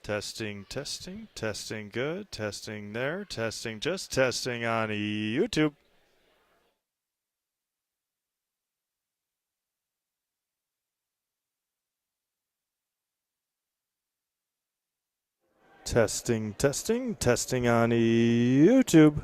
Testing, testing, testing good, testing there, testing, just testing on YouTube. Testing, testing, testing on YouTube.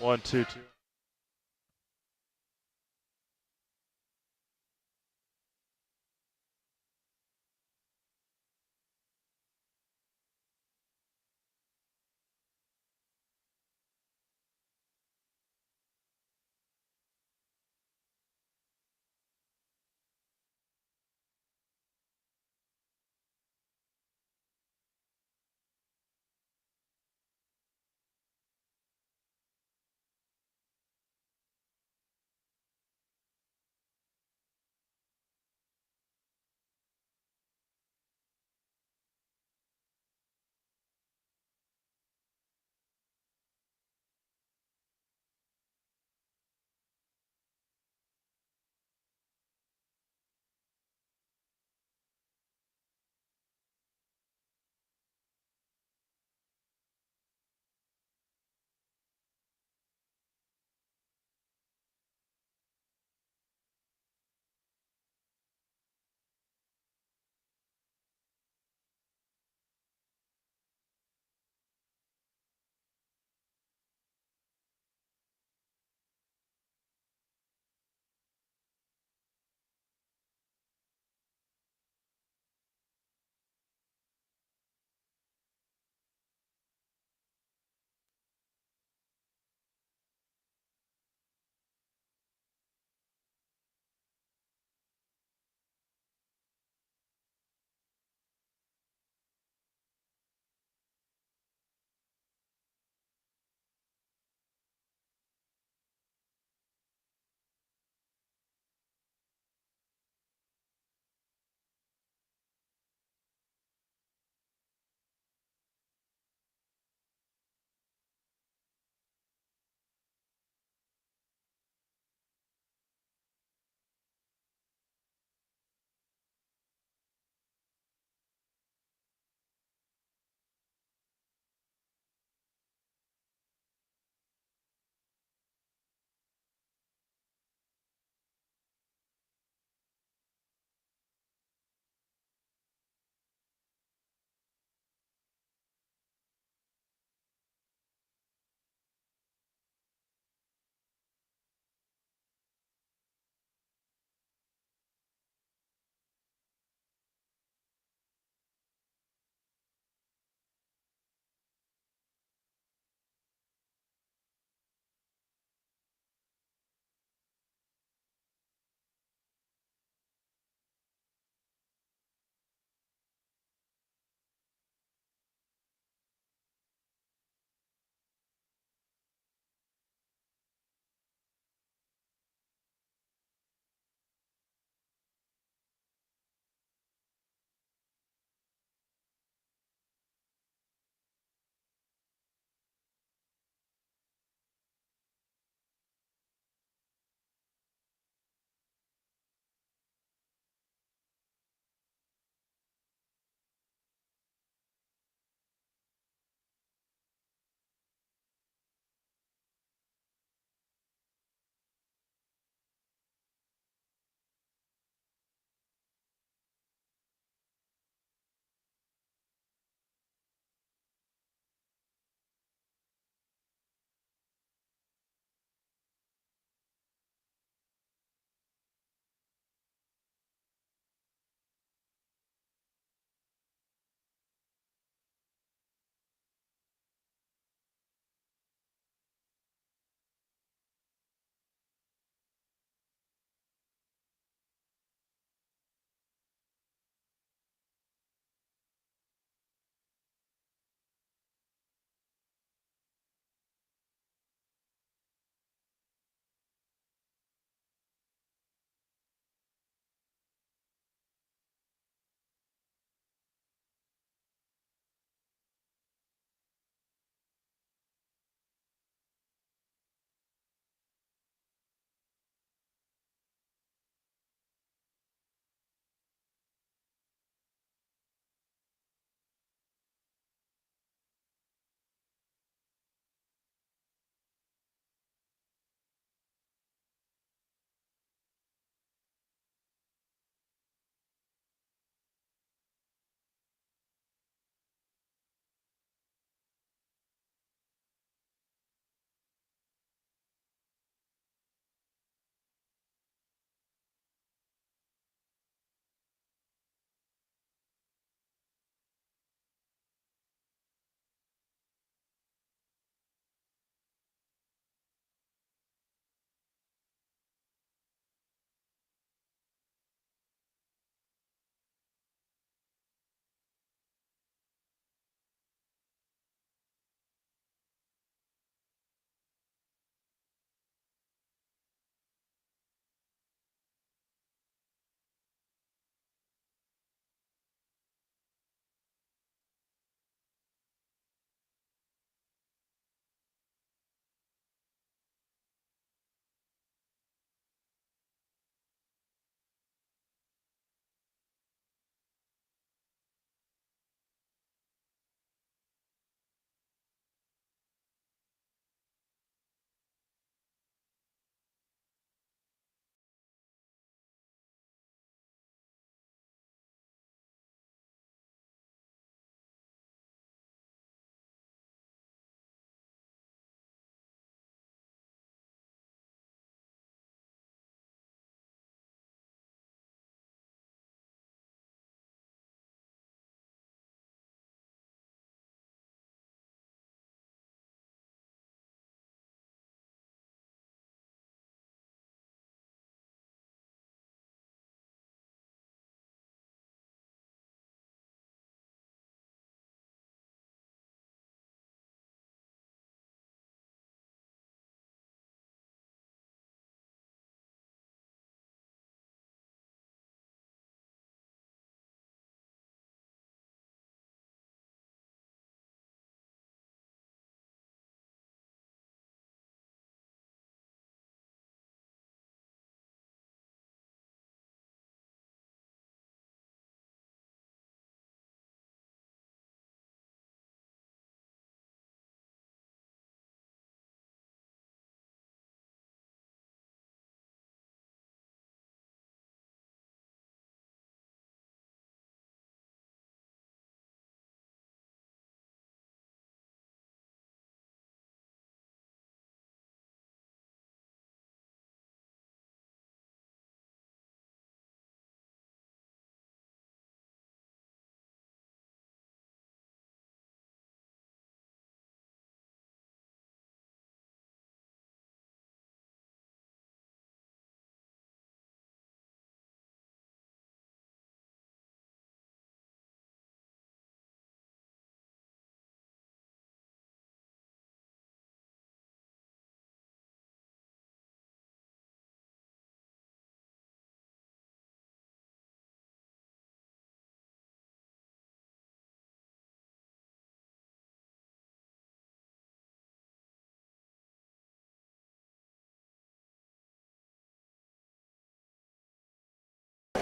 1, 2, 2.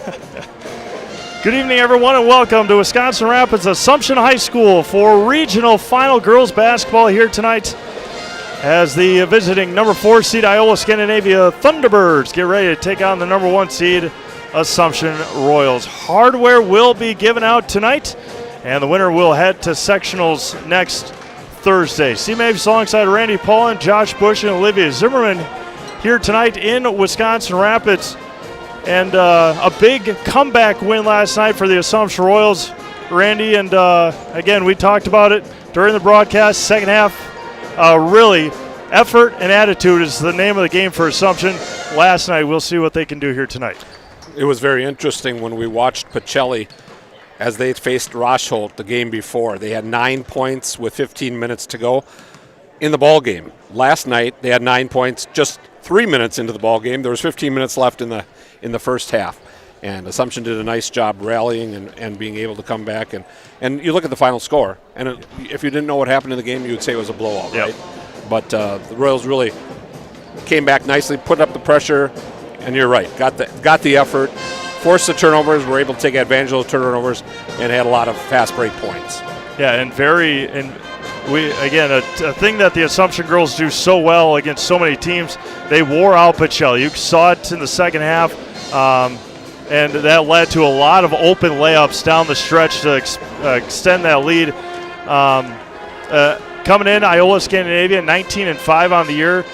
Good evening, everyone, and welcome to Wisconsin Rapids Assumption High School for regional final girls basketball here tonight as the visiting number 4 seed Iola-Scandinavia Thunderbirds get ready to take on the number 1 seed Assumption Royals. Hardware will be given out tonight, and the winner will head to sectionals next Thursday. C. Maves alongside Randy Paulin, Josh Bush, and Olivia Zimmerman here tonight in Wisconsin Rapids. And a big comeback win last night for the Assumption Royals, Randy. And again, we talked about it during the broadcast. Second half, really, effort and attitude is the name of the game for Assumption last night. We'll see what they can do here tonight. It was very interesting when we watched Pacelli as they faced Rosholt the game before. They had 9 points with 15 minutes to go in the ball game. Last night, they had 9 points just 3 minutes into the ball game. There was 15 minutes left in the first half, and Assumption did a nice job rallying and being able to come back, and you look at the final score, and if you didn't know what happened in the game, you would say it was a blowout, yep. Right? But the Royals really came back nicely, put up the pressure, and you're right, got the effort, forced the turnovers, were able to take advantage of the turnovers, and had a lot of fast break points. Yeah, and we again, a thing that the Assumption girls do so well against so many teams, they wore out Pacelli. You saw it in the second half, and that led to a lot of open layups down the stretch to extend that lead. Coming in, Iola-Scandinavia 19-5 on the year.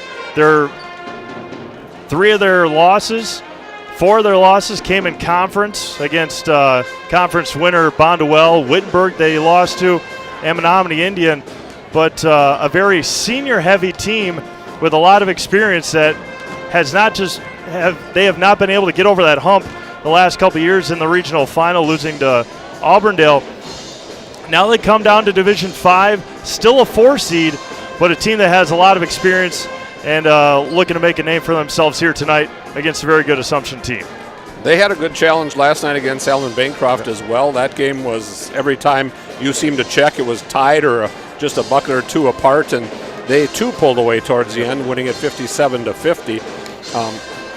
Four of their losses came in conference against conference winner Bonduelle. Wittenberg they lost to, and Menominee Indian. But a very senior-heavy team with a lot of experience that has they have not been able to get over that hump the last couple of years in the regional final, losing to Auburndale. Now they come down to Division 5, still a 4 seed, but a team that has a lot of experience and looking to make a name for themselves here tonight against a very good Assumption team. They had a good challenge last night against Allen Bancroft as well. That game was, every time you seemed to check, it was tied or just a bucket or two apart, and they too pulled away towards the end, winning at 57-50.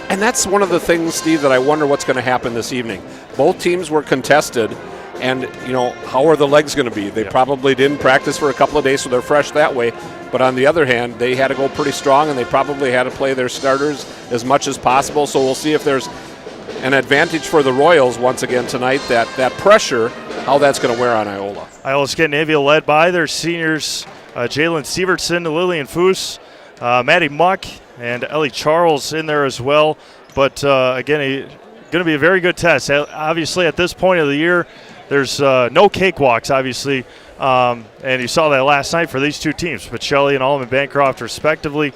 And that's one of the things, Steve, that I wonder what's going to happen this evening. Both teams were contested, and how are the legs going to be? They probably didn't practice for a couple of days, so they're fresh that way. But on the other hand, they had to go pretty strong, and they probably had to play their starters as much as possible. So we'll see if there's an advantage for the Royals once again tonight, that pressure, how that's going to wear on Iola. Iola-Scandinavia led by their seniors, Jalen Sievertson, Lillian Foos, Maddie Muck, and Ellie Charles in there as well. But again, going to be a very good test. Obviously, at this point of the year, there's no cakewalks, obviously. And you saw that last night for these two teams, Pacelli and Allman Bancroft, respectively.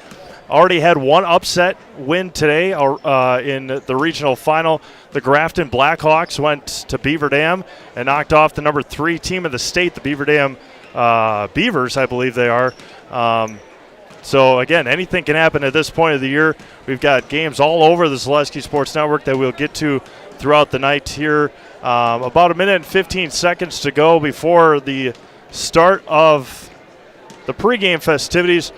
Already had one upset win today in the regional final. The Grafton Blackhawks went to Beaver Dam and knocked off the number 3 team in the state, the Beaver Dam Beavers, I believe they are. So, again, anything can happen at this point of the year. We've got games all over the Zaleski Sports Network that we'll get to throughout the night here. About a minute and 15 seconds to go before the start of the pregame festivities.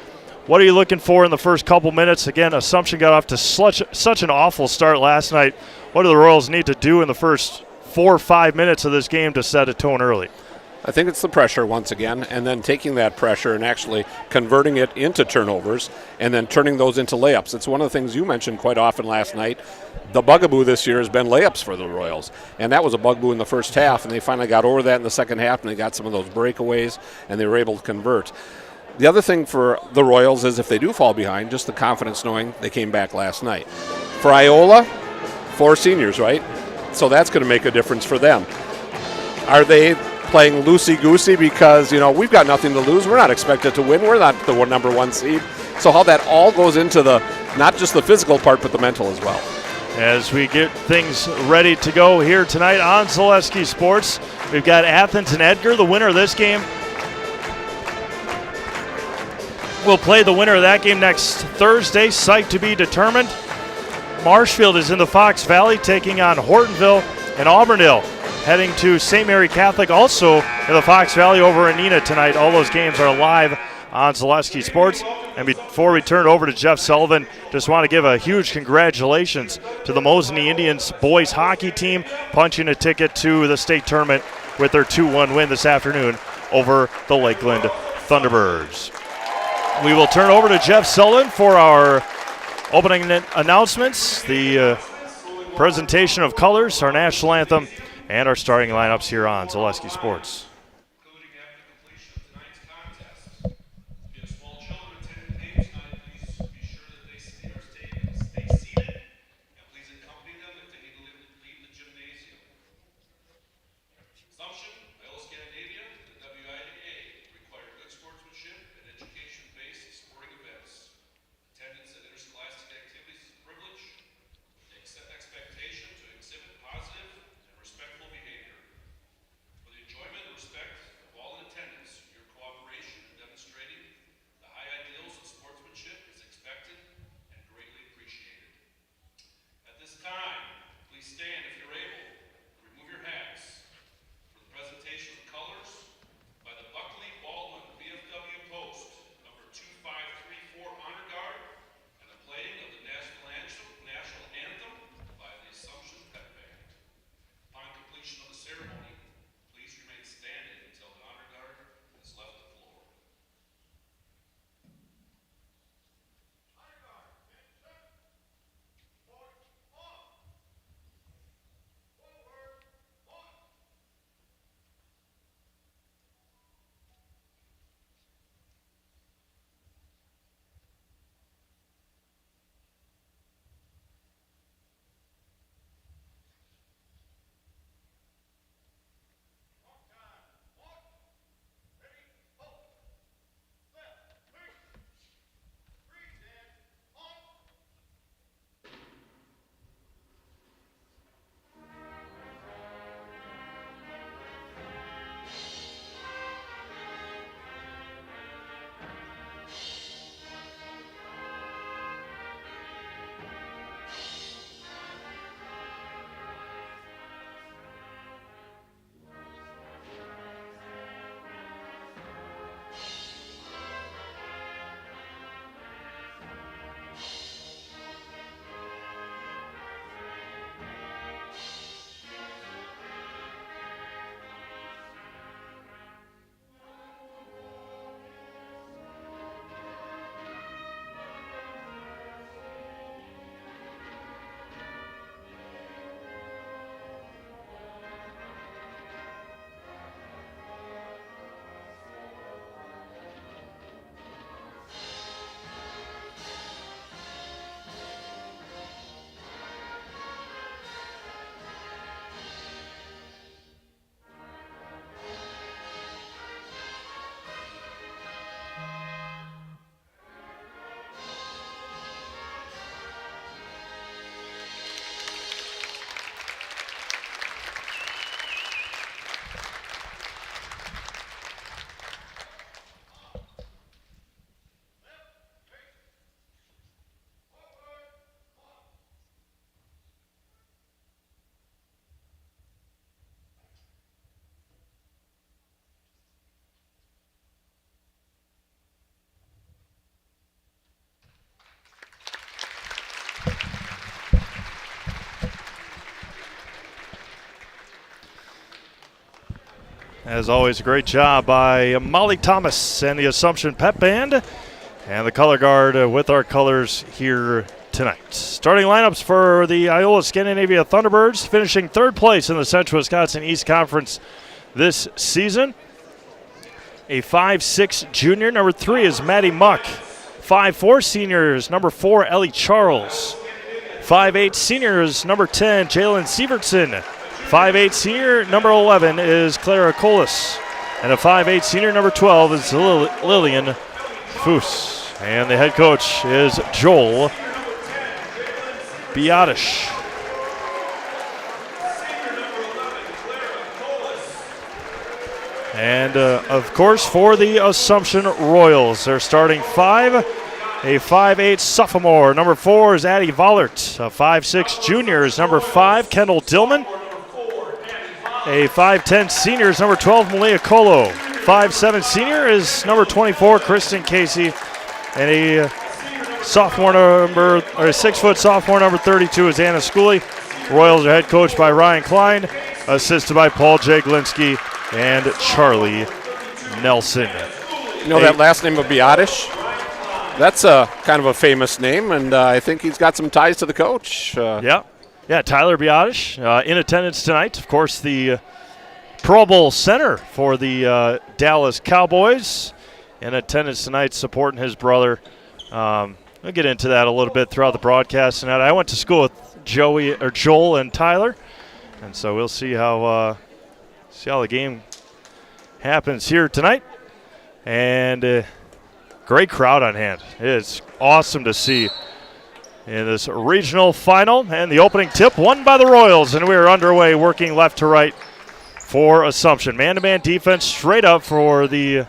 What are you looking for in the first couple minutes? Again, Assumption got off to such an awful start last night. What do the Royals need to do in the first 4 or 5 minutes of this game to set a tone early? I think it's the pressure once again, and then taking that pressure and actually converting it into turnovers and then turning those into layups. It's one of the things you mentioned quite often last night. The bugaboo this year has been layups for the Royals, and that was a bugaboo in the first half, and they finally got over that in the second half, and they got some of those breakaways, and they were able to convert. The other thing for the Royals is if they do fall behind, just the confidence knowing they came back last night. For Iola, 4 seniors, right? So that's going to make a difference for them. Are they playing loosey-goosey because, we've got nothing to lose. We're not expected to win. We're not the number 1 seed. So how that all goes into not just the physical part, but the mental as well. As we get things ready to go here tonight on Zaleski Sports, we've got Athens and Edgar, the winner of this game. We'll play the winner of that game next Thursday, site to be determined. Marshfield is in the Fox Valley taking on Hortonville, and Auburndale heading to St. Mary Catholic, also in the Fox Valley over in Neenah tonight. All those games are live on Zaleski Sports. And before we turn it over to Jeff Sullivan, just want to give a huge congratulations to the Mosinee Indians boys hockey team, punching a ticket to the state tournament with their 2-1 win this afternoon over the Lakeland Thunderbirds. We will turn over to Jeff Sullivan for our opening announcements, the presentation of colors, our national anthem, and our starting lineups here on Zaleski Sports. Iola-Scandinavia, the WIAA require good sportsmanship and education-based sporting events. Attendance at interscholastic activities is a privilege. They accept expectation to exhibit positive and respectful behavior. For the enjoyment and respect of all in attendance, your cooperation in demonstrating the high ideals of sportsmanship is expected and greatly appreciated. At this time, please stand if you're able. Remove your hats. Presentation of colors by the Buckley Baldwin VFW Post, number 2534 Honor Guard, and the playing of the national anthem by the Assumption Pep Band. Upon completion of the ceremony, please remain standing until the Honor Guard has left the floor. Honor Guard, forward, off. Forward, off. As always, a great job by Molly Thomas and the Assumption Pep Band and the color guard with our colors here tonight. Starting lineups for the Iola-Scandinavia Thunderbirds, finishing third place in the Central Wisconsin East Conference this season. A 5'6" junior, number 3 is Maddie Muck. 5'4" senior is number 4, Ellie Charles. 5'8" senior is number 10, Jalen Sievertson. 5'8" senior, number 11 is Clara Colas. And a 5'8" senior, number 12 is Lillian Foos. And the head coach is Joel Biadish. And, of course, for the Assumption Royals, they're starting 5. A 5'8" sophomore, number 4 is Addie Vollert. A 5'6" junior is number 5, Kendall Dillman. A 5'10" senior is number 12, Malia Colo. 5'7" senior is number 24, Kristen Casey, and a sophomore number, or a 6-foot sophomore number 32 is Anna Schooley. Royals are head coached by Ryan Klein, assisted by Paul Jaglinski and Charlie Nelson. You know that last name of Biadish? That's a kind of a famous name, and I think he's got some ties to the coach. Yeah, Tyler Biadish in attendance tonight. Of course, the Pro Bowl center for the Dallas Cowboys in attendance tonight, supporting his brother. We'll get into that a little bit throughout the broadcast tonight. I went to school with Joel and Tyler, and so we'll see how the game happens here tonight. And great crowd on hand. It's awesome to see in this regional final. And the opening tip won by the Royals, and we are underway working left to right for Assumption. Man-to-man defense straight up for the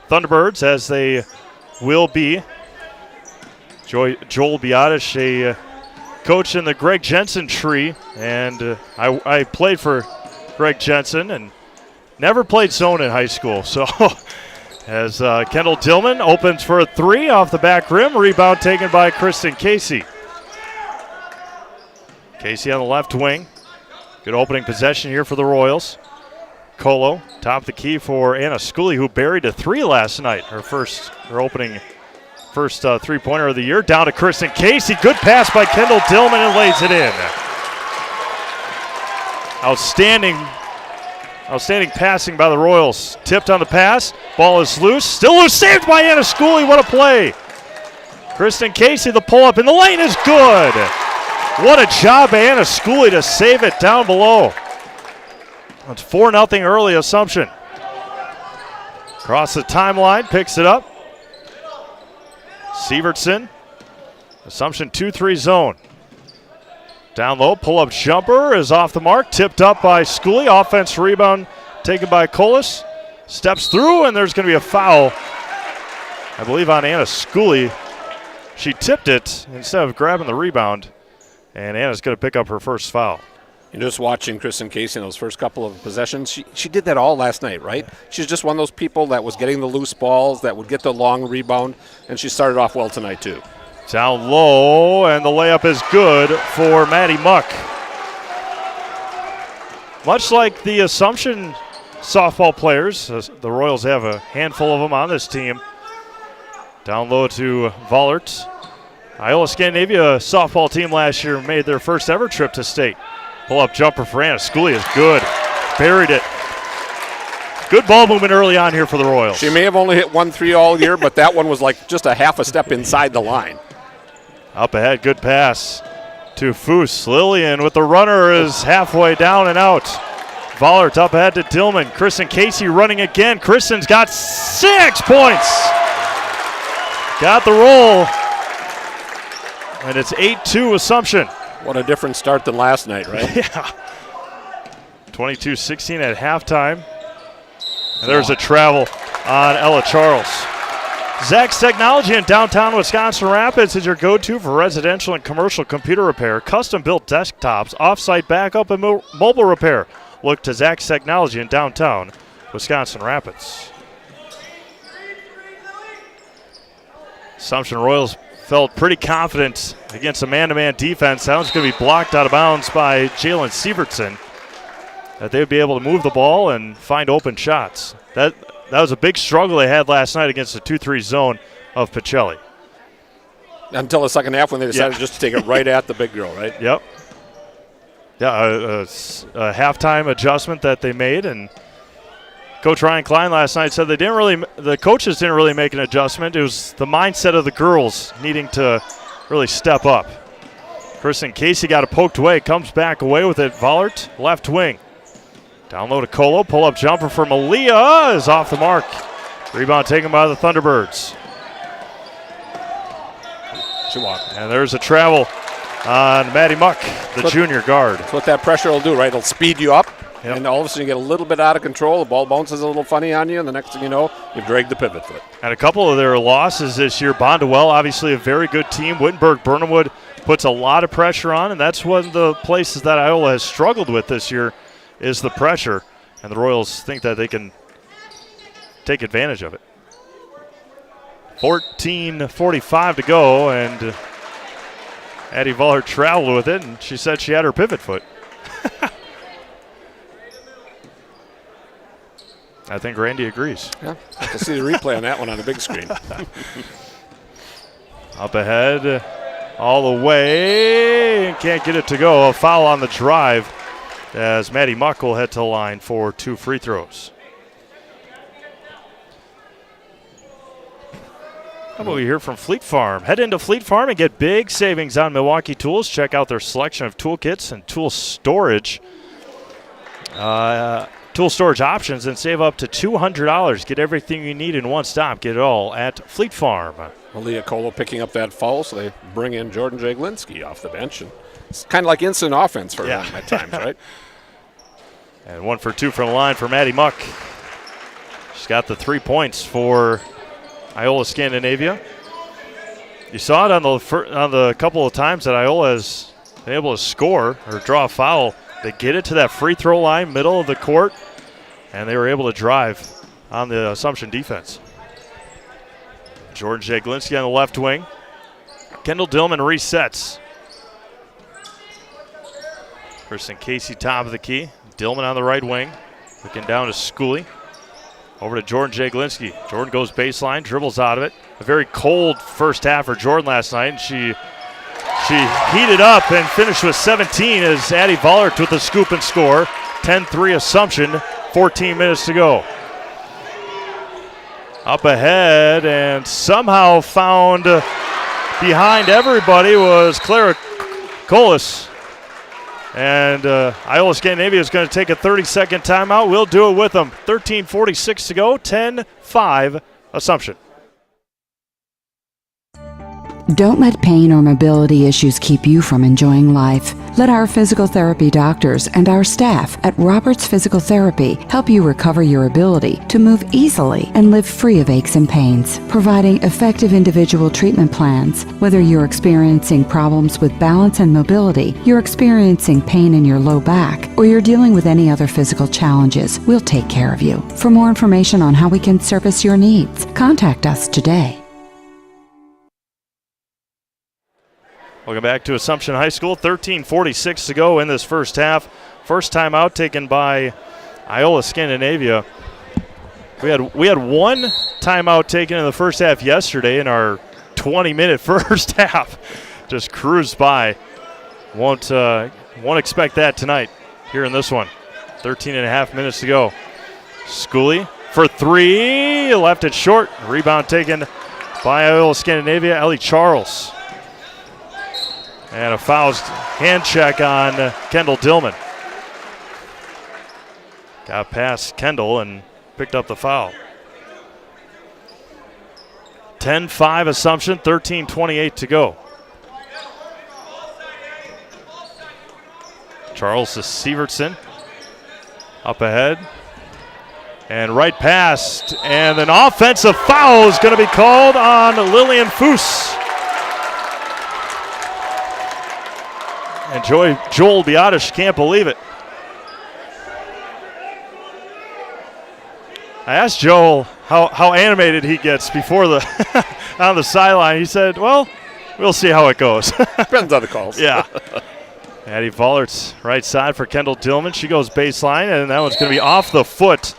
Thunderbirds, as they will be. Joel Biadish, a coach in the Greg Jensen tree, and I played for Greg Jensen and never played zone in high school. So as Kendall Dillman opens for a three off the back rim, rebound taken by Kristen Casey. Casey on the left wing. Good opening possession here for the Royals. Colo, top of the key for Anna Schooley, who buried a three last night. Her opening three-pointer of the year. Down to Kristen Casey. Good pass by Kendall Dillman, and lays it in. Outstanding passing by the Royals. Tipped on the pass. Ball is loose. Still loose. Saved by Anna Schooley. What a play. Kristen Casey, the pull-up in the lane is good. What a job by Anna Schooley to save it down below. It's 4-0 early Assumption. Across the timeline, picks it up. Sievertson. Assumption 2-3 zone. Down low, pull-up jumper is off the mark. Tipped up by Schooley. Offense rebound taken by Colas. Steps through, and there's going to be a foul, I believe, on Anna Schooley. She tipped it instead of grabbing the rebound, and Anna's going to pick up her first foul. And just watching Kristen Casey in those first couple of possessions, she did that all last night, right? She's just one of those people that was getting the loose balls, that would get the long rebound, and she started off well tonight too. Down low, and the layup is good for Maddie Muck. Much like the Assumption softball players, the Royals have a handful of them on this team. Down low to Vollert. Iola-Scandinavia softball team last year made their first ever trip to state. Pull-up jumper for Anna Schooley is good. Buried it. Good ball movement early on here for the Royals. She may have only hit 1-3 all year, but that one was like just a half a step inside the line. Up ahead, good pass to Foose. Lillian with the runner is halfway down and out. Vollert up ahead to Dillman. Kristen Casey running again. Kristen's got 6 points. Got the roll. And it's 8-2 Assumption. What a different start than last night, right? Yeah. 22-16 at halftime. And there's a travel on Ella Charles. Zach's Technology in downtown Wisconsin Rapids is your go-to for residential and commercial computer repair, custom-built desktops, off-site backup, and mobile repair. Look to Zach's Technology in downtown Wisconsin Rapids. Assumption Royals felt pretty confident against a man-to-man defense. That one's going to be blocked out of bounds by Jalen Sievertson, that they would be able to move the ball and find open shots. That was a big struggle they had last night against the 2-3 zone of Pacelli. Until the second half when they decided just to take it right at the big girl, right? Yep. Yeah, a halftime adjustment that they made, and Coach Ryan Klein last night said the coaches didn't really make an adjustment. It was the mindset of the girls needing to really step up. Kristen Casey got it poked away, comes back away with it. Vollert, left wing. Down low to Colo, pull-up jumper for Malia is off the mark. Rebound taken by the Thunderbirds. She walked. And there's a travel on Maddie Muck, the junior guard. That's what that pressure will do, right? It'll speed you up, yep. And all of a sudden you get a little bit out of control. The ball bounces a little funny on you, and the next thing you know, you've dragged the pivot foot. And a couple of their losses this year. Bondwell, obviously a very good team. Wittenberg-Burnhamwood puts a lot of pressure on, and that's one of the places that Iola has struggled with this year is the pressure. And the Royals think that they can take advantage of it. 14:45 to go, and Addie Vollert traveled with it, and she said she had her pivot foot. I think Randy agrees. Yeah, have to see the replay on that one on the big screen. Up ahead, all the way, can't get it to go. A foul on the drive as Maddie Muck will head to the line for 2 free throws. How about we hear from Fleet Farm? Head into Fleet Farm and get big savings on Milwaukee tools. Check out their selection of toolkits and tool storage. Tool storage options and save up to $200. Get everything you need in one stop. Get it all at Fleet Farm. Leah Colo picking up that foul, so they bring in Jordan Jaglinski off the bench. And it's kind of like instant offense for them at times, right? And 1 for 2 from the line for Maddie Muck. She's got the 3 points for Iola-Scandinavia. You saw it on the couple of times that Iola has been able to score or draw a foul. They get it to that free throw line, middle of the court, and they were able to drive on the Assumption defense. Jordan Jaglinski on the left wing. Kendall Dillman resets. Kristen Casey top of the key. Dillman on the right wing. Looking down to Schooley. Over to Jordan Jaglinski. Jordan goes baseline, dribbles out of it. A very cold first half for Jordan last night, and she heated up and finished with 17 as Addie Vollert with the scoop and score. 10-3 Assumption, 14 minutes to go. Up ahead and somehow found behind everybody was Clara Colas. And Iola-Scandinavia is going to take a 30-second timeout. We'll do it with them. 13:46 to go, 10-5 Assumption. Don't let pain or mobility issues keep you from enjoying life. Let our physical therapy doctors and our staff at Roberts Physical Therapy help you recover your ability to move easily and live free of aches and pains, providing effective individual treatment plans. Whether you're experiencing problems with balance and mobility, you're experiencing pain in your low back, or you're dealing with any other physical challenges, we'll take care of you. For more information on how we can service your needs, contact us today. Welcome back to Assumption High School. 13:46 to go in this first half. First timeout taken by Iola-Scandinavia. We had one timeout taken in the first half yesterday in our 20-minute first half. Just cruised by. Won't expect that tonight here in this one. 13.5 minutes to go. Schooley for 3. Left it short. Rebound taken by Iola-Scandinavia. Ellie Charles. And a foul hand check on Kendall Dillman. Got past Kendall and picked up the foul. 10-5 Assumption, 13:28 to go. Charles to Sievertson. Up ahead. And right past. And an offensive foul is going to be called on Lillian Foose. And Joel Biotish can't believe it. I asked Joel how animated he gets before the on the sideline. He said, well, we'll see how it goes. Depends on the calls. Yeah. Addie Vollert's right side for Kendall Dillman. She goes baseline, and that one's going to be off the foot.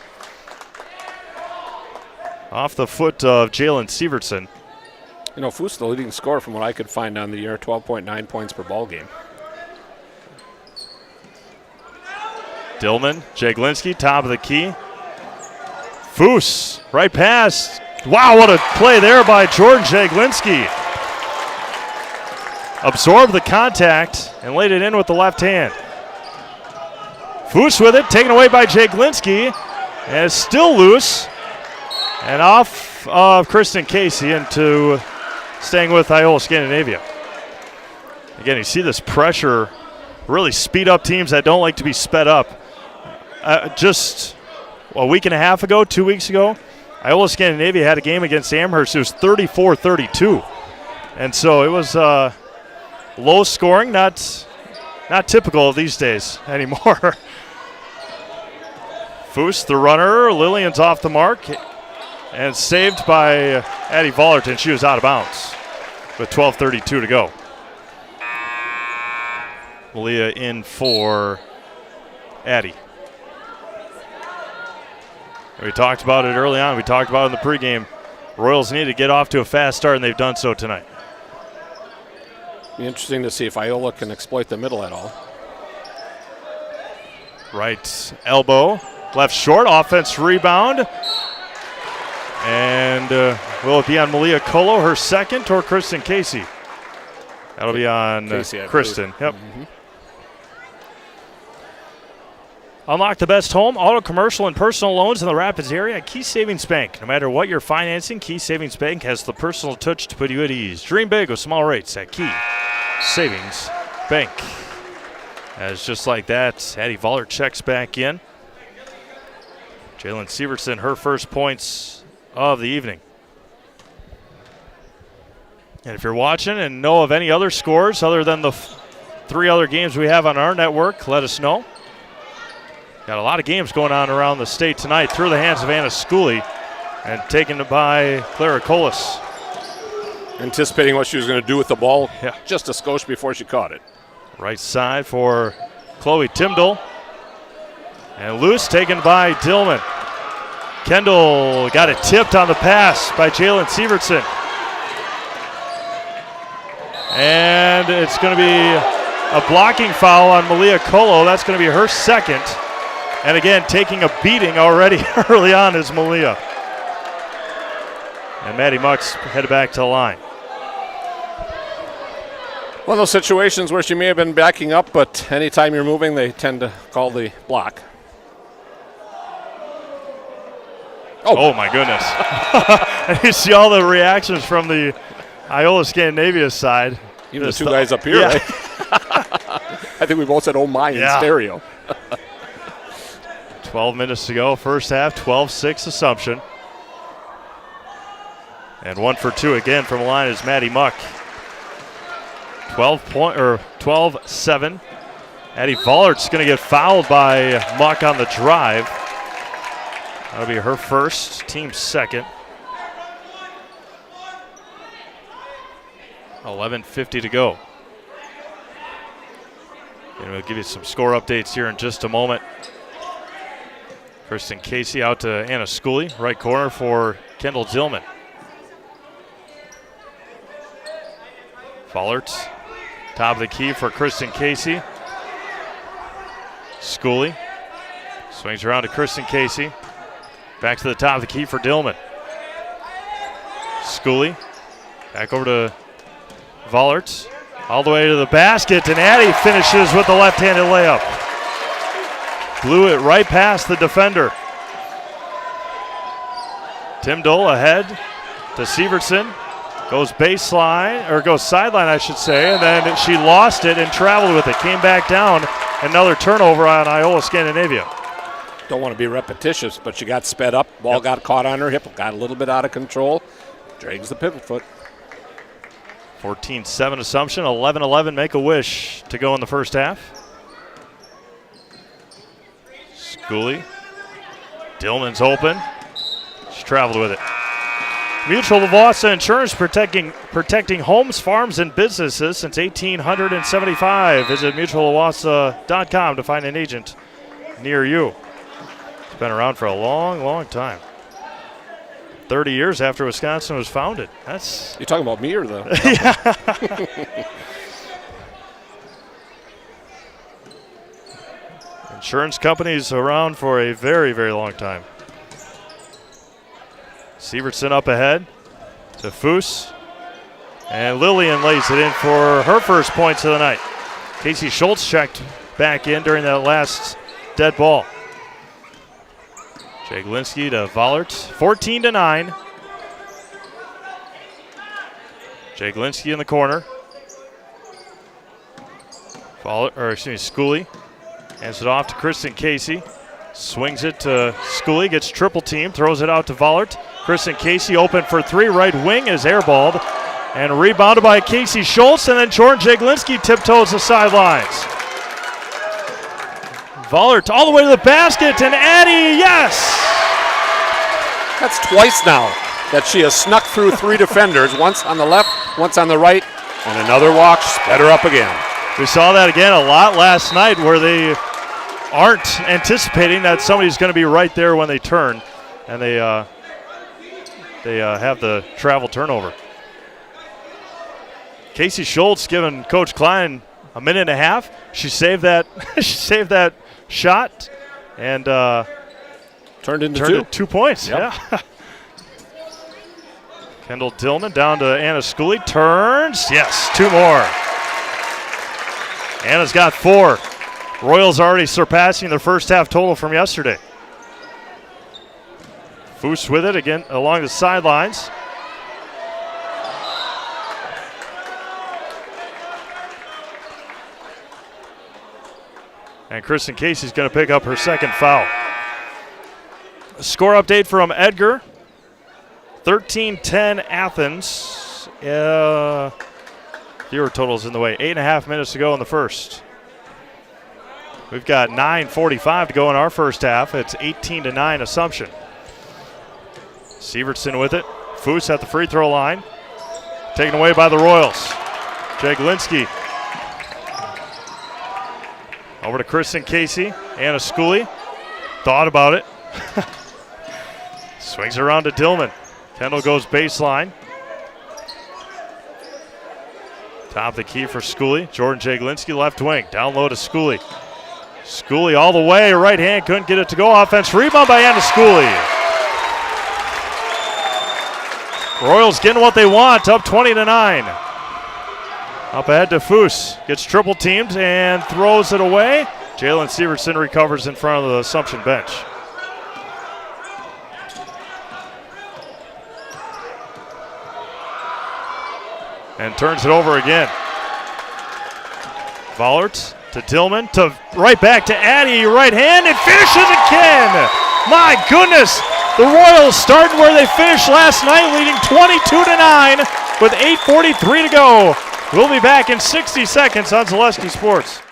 Off the foot of Jalen Sievertson. You know, Foose, the leading scorer from what I could find on the year, 12.9 points per ball game. Dillman, Jaglinski, top of the key. Foose, right past. Wow, what a play there by Jordan Jaglinski. Absorbed the contact and laid it in with the left hand. Foose with it, taken away by Jaglinski. And it's still loose. And off of Kristen Casey into staying with Iola-Scandinavia. Again, you see this pressure really speed up teams that don't like to be sped up. Just a week and a half ago, 2 weeks ago, Iola-Scandinavia had a game against Amherst. It was 34-32. And so it was low scoring, not typical of these days anymore. Foose, the runner. Lillian's off the mark. And saved by Addie Vollert, and she was out of bounds with 12:32 to go. Malia in for Addie. We talked about it early on. We talked about it in the pregame. Royals need to get off to a fast start, and they've done so tonight. Be interesting to see if Iola can exploit the middle at all. Right elbow, left short, offense rebound. And will it be on Malia Colo, her second, or Kristen Casey? That'll be on Casey, Kristen. Yep. Mm-hmm. Unlock the best home, auto, commercial, and personal loans in the Rapids area at Key Savings Bank. No matter what you're financing, Key Savings Bank has the personal touch to put you at ease. Dream big with small rates at Key Savings Bank. As just like that, Addie Vollert checks back in. Jalen Severson, her first points of the evening. And if you're watching and know of any other scores other than the 3 other games we have on our network, let us know. Got a lot of games going on around the state tonight through the hands of Anna Schooley and taken by Clara Colas. Anticipating what she was going to do with the ball just a skosh before she caught it. Right side for Chloe Timdall. And loose taken by Dillman. Kendall got it tipped on the pass by Jalen Severson. And it's going to be a blocking foul on Malia Colo. That's going to be her second. And again, taking a beating already early on is Malia. And Maddie Muck's headed back to the line. One of those situations where she may have been backing up, but anytime you're moving, they tend to call the block. Oh my goodness. And you see all the reactions from the Iola-Scandinavia side. Even the two guys up here, right? I think we both said, oh my, in stereo. 12 minutes to go, first half, 12-6 Assumption. And 1 for 2 again from the line is Maddie Muck. 12-7. Addie Vollert's going to get fouled by Muck on the drive. That'll be her first, team second. 11:50 to go. And we'll give you some score updates here in just a moment. Kristen Casey out to Anna Schooley, right corner for Kendall Dillman. Vollert, top of the key for Kristen Casey. Schooley swings around to Kristen Casey. Back to the top of the key for Dillman. Schooley back over to Vollert. All the way to the basket, and Addie finishes with the left-handed layup. Blew it right past the defender. Timdall ahead to Severson. Goes baseline, or goes sideline, I should say, and then she lost it and traveled with it. Came back down. Another turnover on Iola-Scandinavia. Don't want to be repetitious, but she got sped up. Ball got caught on her hip, got a little bit out of control. Drags the pivot foot. 14-7 Assumption, 11-11 Make-A-Wish to go in the first half. Schooley. Dillman's open. She traveled with it. Mutual of Wausau Insurance, protecting homes, farms, and businesses since 1875. Visit mutualofwausau.com to find an agent near you. It's been around for a long, long time. 30 years after Wisconsin was founded. That's. You talking about me or the? Yeah. Insurance companies around for a very, very long time. Severson up ahead to Foose. And Lillian lays it in for her first points of the night. Casey Schultz checked back in during that last dead ball. Jaglinski to Vollert, 14-9. Jaglinski in the corner. Schooley hands it off to Kristen Casey. Swings it to Schooley, gets triple team, throws it out to Vollert. Kristen Casey open for three, right wing is airballed. And rebounded by Casey Schultz, and then Jordan Jaglinski tiptoes the sidelines. Vollert all the way to the basket, and Addie, yes! That's twice now that she has snuck through 3 defenders, once on the left, once on the right, and another walk sped her up again. We saw that again a lot last night where they aren't anticipating that somebody's going to be right there when they turn, and they have the travel turnover. Casey Schultz giving Coach Klein a minute and a half. She saved that. She saved that shot, and turned into it 2 points. Yep. Yeah. Kendall Tillman down to Anna Schooley. Turns. Yes, 2 more. Anna's got 4. Royals already surpassing their first half total from yesterday. Foose with it again along the sidelines. And Kristen Casey's going to pick up her second foul. Score update from Edgar. 13-10 Athens. Fewer totals in the way. 8.5 minutes to go in the first. We've got 9:45 to go in our first half. It's 18-9 Assumption. Sievertson with it. Foose at the free throw line. Taken away by the Royals. Jaglinski. Over to Kristen Casey. Anna Schooley. Thought about it. Swings around to Dillman. Kendall goes baseline. Top of the key for Schooley. Jordan Jaglinski left wing. Down low to Schooley. Schooley all the way. Right hand couldn't get it to go. Offense rebound by Anna Schooley. Royals getting what they want. Up 20-9. Up ahead to Foose. Gets triple teamed and throws it away. Jalen Sievertson recovers in front of the Assumption bench. And turns it over again. Vollert to Tillman, to right back to Addy, right hand, and finishes again. My goodness, the Royals starting where they finished last night, leading 22-9 with 8:43 to go. We'll be back in 60 seconds on Zaleski Sports.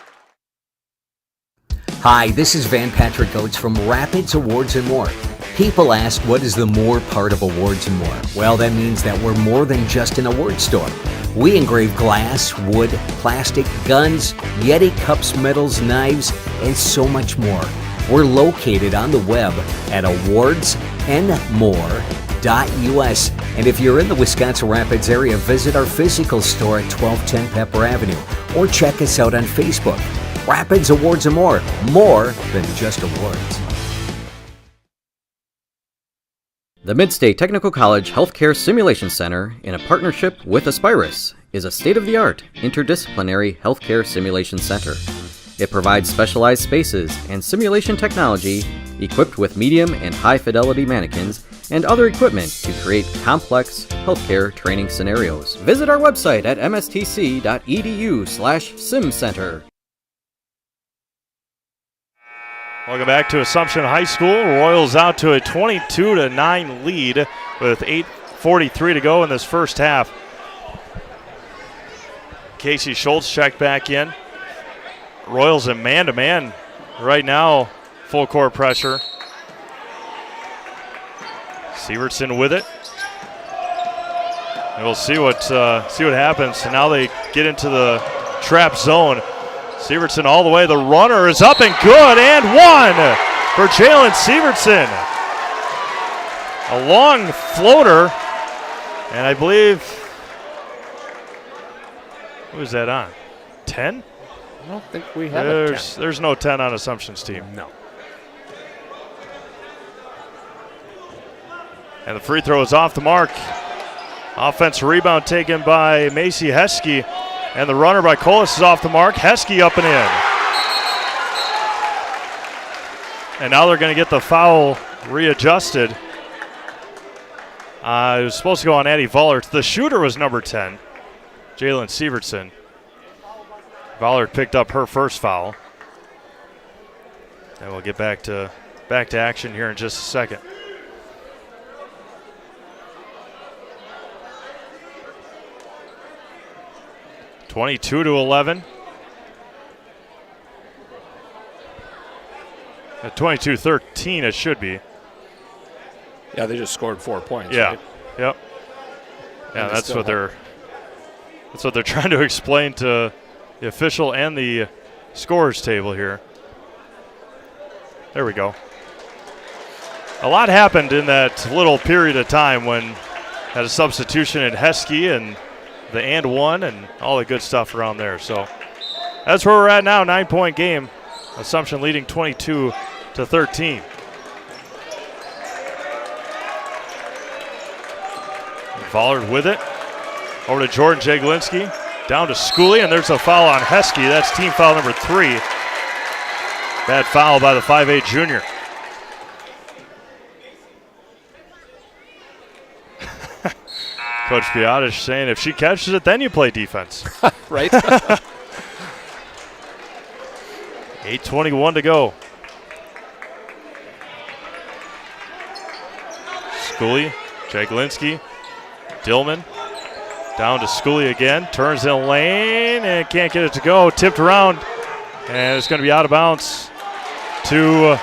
Hi, this is Van Patrick Oates from Rapids Awards and More. People ask, what is the more part of Awards and More? Well, that means that we're more than just an award store. We engrave glass, wood, plastic, guns, Yeti cups, medals, knives, and so much more. We're located on the web at awardsandmore.us. And if you're in the Wisconsin Rapids area, visit our physical store at 1210 Pepper Avenue or check us out on Facebook. Rapids Awards and More than just awards. The Midstate Technical College Healthcare Simulation Center, in a partnership with Aspirus, is a state-of-the-art interdisciplinary healthcare simulation center. It provides specialized spaces and simulation technology equipped with medium and high-fidelity mannequins and other equipment to create complex healthcare training scenarios. Visit our website at mstc.edu/simcenter. Welcome back to Assumption High School. Royals out to a 22-9 lead with 8:43 to go in this first half. Casey Schultz checked back in. Royals in man-to-man right now, full court pressure. Sievertson with it. And we'll see what happens. And now they get into the trap zone. Sievertson all the way. The runner is up and good, and one for Jalen Sievertson. A long floater, and I believe, who is that on? 10? I don't think we have a 10. There's no 10 on Assumption's team. No. And the free throw is off the mark. Offensive rebound taken by Macy Heskey. And the runner by Colas is off the mark. Heskey up and in. And now they're going to get the foul readjusted. It was supposed to go on Addie Vollert. The shooter was number 10, Jalen Sievertson. Vollert picked up her first foul. And we'll get back to action here in just a second. (22 to 11). At 22-13 it should be. Yeah, they just scored 4 points. Yeah. Right? Yep. Yeah, And they that's still what they're trying to explain to the official and the scorers table here. There we go. A lot happened in that little period of time when had a substitution in Heskey and the and one and all the good stuff around there. So that's where we're at now. 9-point game. Assumption leading 22-13. Vollard with it. Over to Jordan Jaglinski. Down to Schooley, and there's a foul on Heskey. That's team foul number 3. Bad foul by the 5'8 junior. Coach Biotish saying if she catches it, then you play defense. Right? 8:21 to go. Schooley, Jaglinski, Dillman. Down to Schooley again. Turns in the lane and can't get it to go. Tipped around, and it's going to be out of bounds to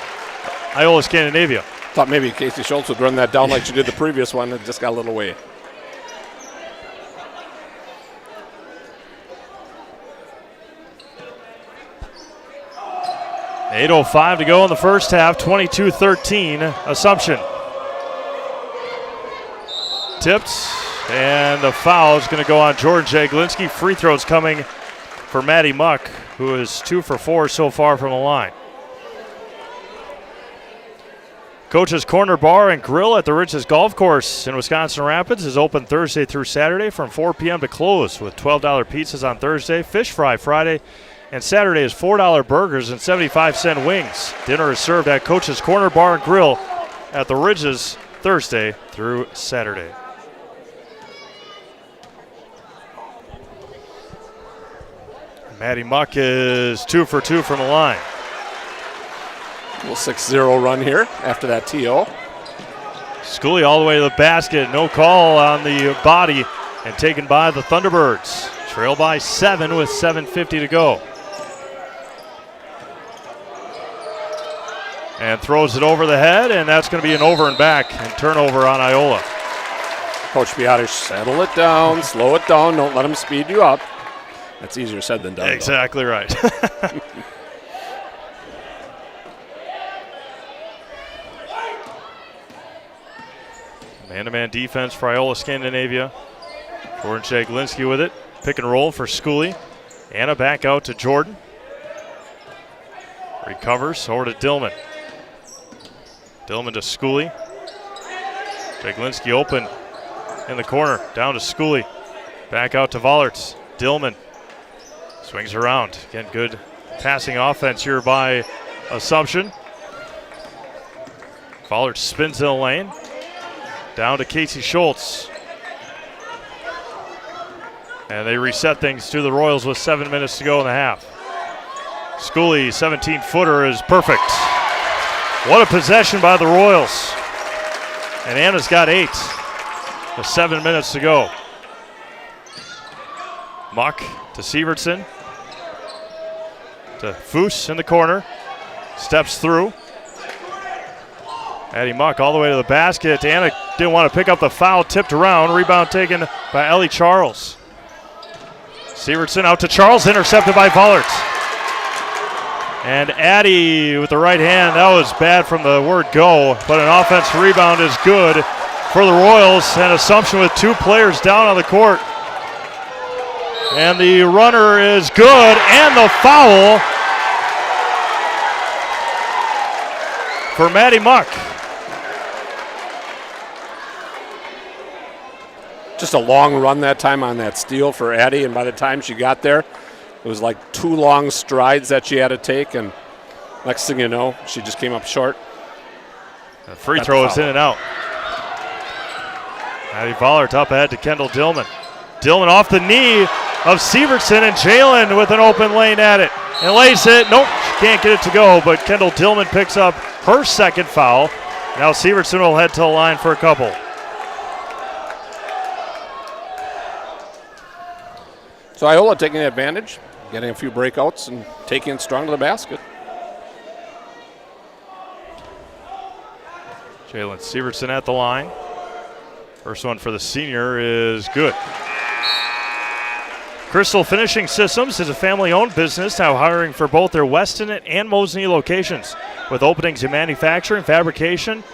Iola-Scandinavia. Thought maybe Casey Schultz would run that down like she did the previous one and just got a little way. .805 to go in the first half, 22-13, Assumption. Tipped, and the foul is going to go on Jordan Jaglinski. Free throws coming for Maddie Muck, who is 2 for 4 so far from the line. Coach's Corner Bar and Grill at the Riches Golf Course in Wisconsin Rapids is open Thursday through Saturday from 4 p.m. to close with $12 pizzas on Thursday, fish fry Friday, and Saturday is $4 burgers and 75-cent wings. Dinner is served at Coach's Corner Bar and Grill at the Ridges Thursday through Saturday. Maddie Muck is 2 for 2 from the line. Little 6-0 run here after that TO. Schooley all the way to the basket. No call on the body and taken by the Thunderbirds. Trail by 7 with 7:50 to go. And throws it over the head, and that's going to be an over and back and turnover on Iola. Coach Biotish, settle it down, slow it down, don't let him speed you up. That's easier said than done. Exactly right. Man-to-man defense for Iola-Scandinavia. Jordan Jaglinski with it. Pick and roll for Schooley. Anna back out to Jordan. Recovers over to Dillman. Dillman to Schooley. Jaglinski open in the corner. Down to Schooley. Back out to Vollerts. Dillman swings around. Again, good passing offense here by Assumption. Vollerts spins in the lane. Down to Casey Schultz. And they reset things to the Royals with 7 minutes to go in the half. Schooley, 17-footer is perfect. What a possession by the Royals. And Anna's got 8 with 7 minutes to go. Muck to Sievertson. To Foose in the corner. Steps through. Addie Muck all the way to the basket. Anna didn't want to pick up the foul. Tipped around. Rebound taken by Ellie Charles. Sievertson out to Charles. Intercepted by Vollert. And Addie with the right hand. That was bad from the word go. But an offensive rebound is good for the Royals. And Assumption with 2 players down on the court. And the runner is good. And the foul for Maddie Muck. Just a long run that time on that steal for Addie, and by the time she got there, it was like 2 long strides that she had to take, and next thing you know, she just came up short. The free throw is in and out. Addie Vollert up ahead to Kendall Dillman. Dillman off the knee of Sievertson, and Jalen with an open lane at it. And lays it. Nope, she can't get it to go, but Kendall Dillman picks up her second foul. Now Sievertson will head to the line for a couple. So Iola taking advantage, getting a few breakouts and taking it strong to the basket. Jalen Severson at the line. First one for the senior is good. Crystal Finishing Systems is a family-owned business now hiring for both their Weston and Mosinee locations, with openings in manufacturing, fabrication,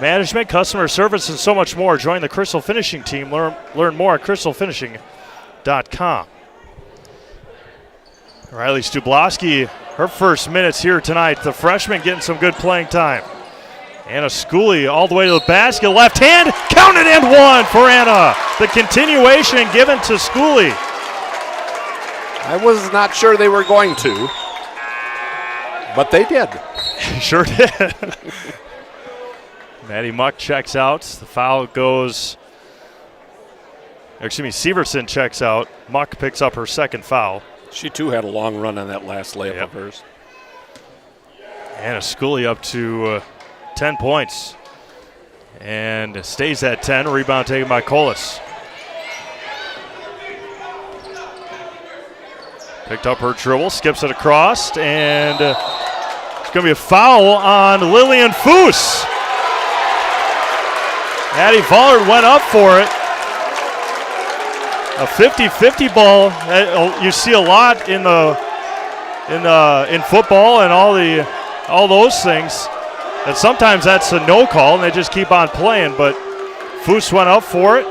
management, customer service, and so much more. Join the Crystal Finishing team. Learn more at crystalfinishing.com. Riley Stublowski, her first minutes here tonight. The freshman getting some good playing time. Anna Schooley all the way to the basket. Left hand, counted and one for Anna. The continuation given to Schooley. I was not sure they were going to, but they did. Sure did. Maddie Muck checks out. The foul goes, Severson checks out. Muck picks up her second foul. She too had a long run on that last layup of hers. Anna Schooley up to 10 points and stays at 10. Rebound taken by Colas. Picked up her dribble, skips it across, and it's going to be a foul on Lillian Foos. Addie Vollard went up for it. A 50-50 ball you see a lot in football and all those things. And sometimes that's a no call, and they just keep on playing. But Foos went up for it.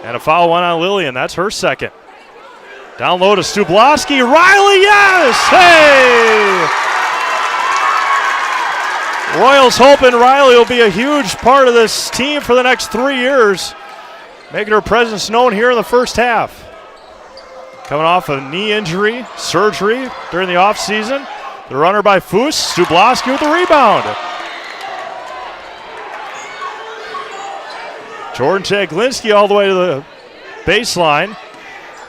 And a foul went on Lillian. That's her second. Down low to Stublowski. Riley, yes! Hey! Royals hoping Riley will be a huge part of this team for the next 3 years, making her presence known here in the first half. Coming off a knee injury, surgery during the offseason. The runner by Foos, Stublowski with the rebound. Jordan Jaglinski all the way to the baseline.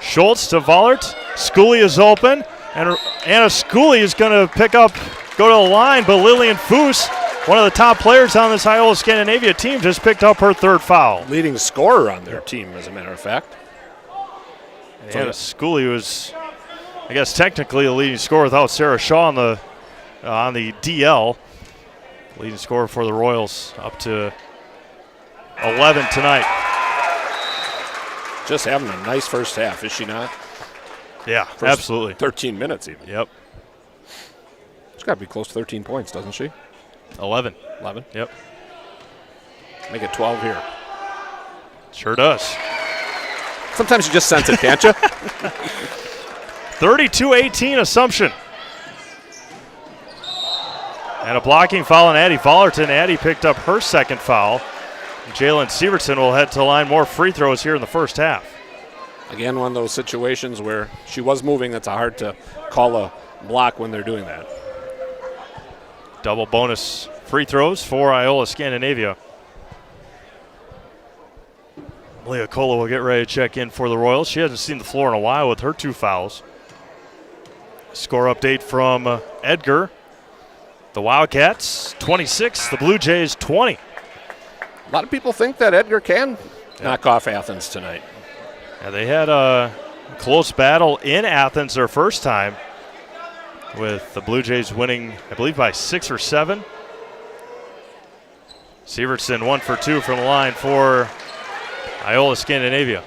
Schultz to Vollert. Schooley is open, and Anna Schooley is going to go to the line, but Lillian Foos, one of the top players on this Iola-Scandinavia team, just picked up her third foul. Leading scorer on their team, as a matter of fact. And Anna Schooley was, I guess, technically the leading scorer without Sarah Shaw on the DL. Leading scorer for the Royals, up to 11 tonight. Just having a nice first half, is she not? Yeah, absolutely. 13 minutes even. Yep. She's got to be close to 13 points, doesn't she? 11. 11? Yep. Make it 12 here. Sure does. Sometimes you just sense it, can't you? 32-18 Assumption. And a blocking foul on Addie Vollerton. Addie picked up her second foul. Jalen Severson will head to the line. More free throws here in the first half. Again, one of those situations where she was moving. That's hard to call a block when they're doing that. Double bonus free throws for Iola-Scandinavia. Leah Cola will get ready to check in for the Royals. She hasn't seen the floor in a while with her 2 fouls. Score update from Edgar. The Wildcats 26, the Blue Jays 20. A lot of people think that Edgar can knock off Athens tonight. Yeah, they had a close battle in Athens their first time, with the Blue Jays winning, I believe, by 6 or 7. Severson 1 for 2 from the line for Iola-Scandinavia.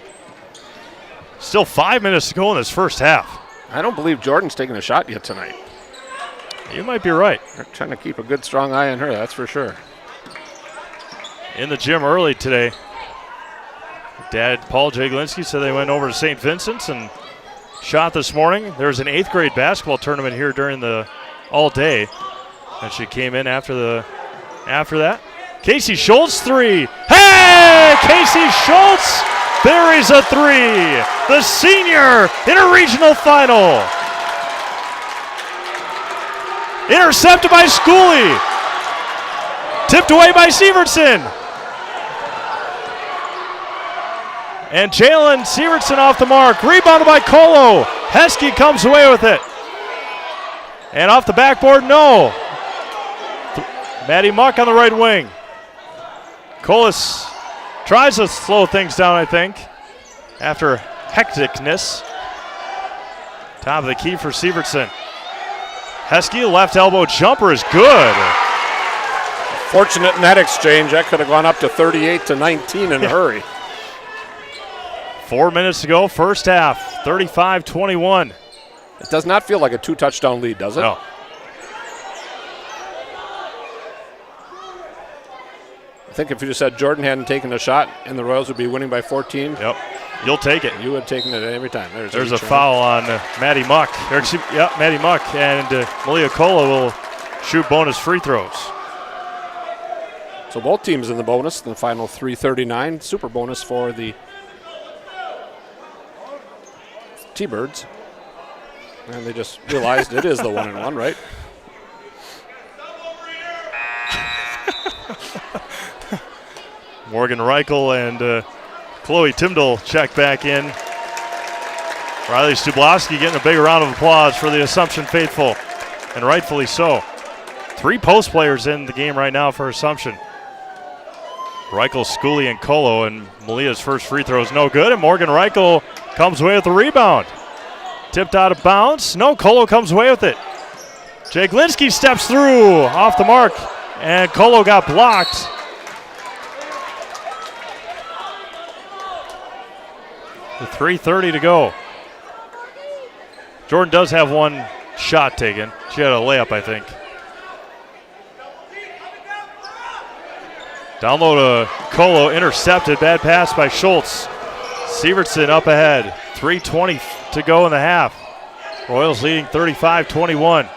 Still 5 minutes to go in this first half. I don't believe Jordan's taken a shot yet tonight. You might be right. They're trying to keep a good, strong eye on her, that's for sure. In the gym early today, Dad Paul Jaglinski said they went over to St. Vincent's and shot this morning. There's an 8th grade basketball tournament here during all day, and she came in after that. Casey Schultz 3. Hey! Casey Schultz buries a 3. The senior in a regional final. Intercepted by Schooley. Tipped away by Severson. And Jalen Severson off the mark. Rebounded by Colo. Heskey comes away with it. And off the backboard, no. Maddie Muck on the right wing. Colas tries to slow things down, I think, after hecticness. Top of the key for Severson. Heskey, left elbow jumper is good. Fortunate in that exchange. That could have gone up to 38-19 in a hurry. 4 minutes to go, first half, 35-21. It does not feel like a 2-touchdown lead, does it? No. I think if you just said Jordan hadn't taken a shot and the Royals would be winning by 14. Yep. You'll take it. You would have taken it every time. There's a foul on Maddie Muck. Maddie Muck, and Malia Kola will shoot bonus free throws. So both teams in the bonus in the final 3:39. Super bonus for the T-Birds. And they just realized it is the 1-1, right? Morgan Reichel and Chloe Timdall check back in. Riley Stublowski getting a big round of applause for the Assumption faithful, and rightfully so. 3 post players in the game right now for Assumption. Reichel, Schooley, and Colo, and Malia's first free throw is no good, and Morgan Reichel comes away with the rebound. Tipped out of bounds. No, Colo comes away with it. Jake Linsky steps through off the mark, and Colo got blocked. With 3:30 to go. Jordan does have one shot taken. She had a layup, I think. Down low to Colo, intercepted. Bad pass by Schultz. Sievertson up ahead. 3:20 to go in the half. Royals leading 35-21.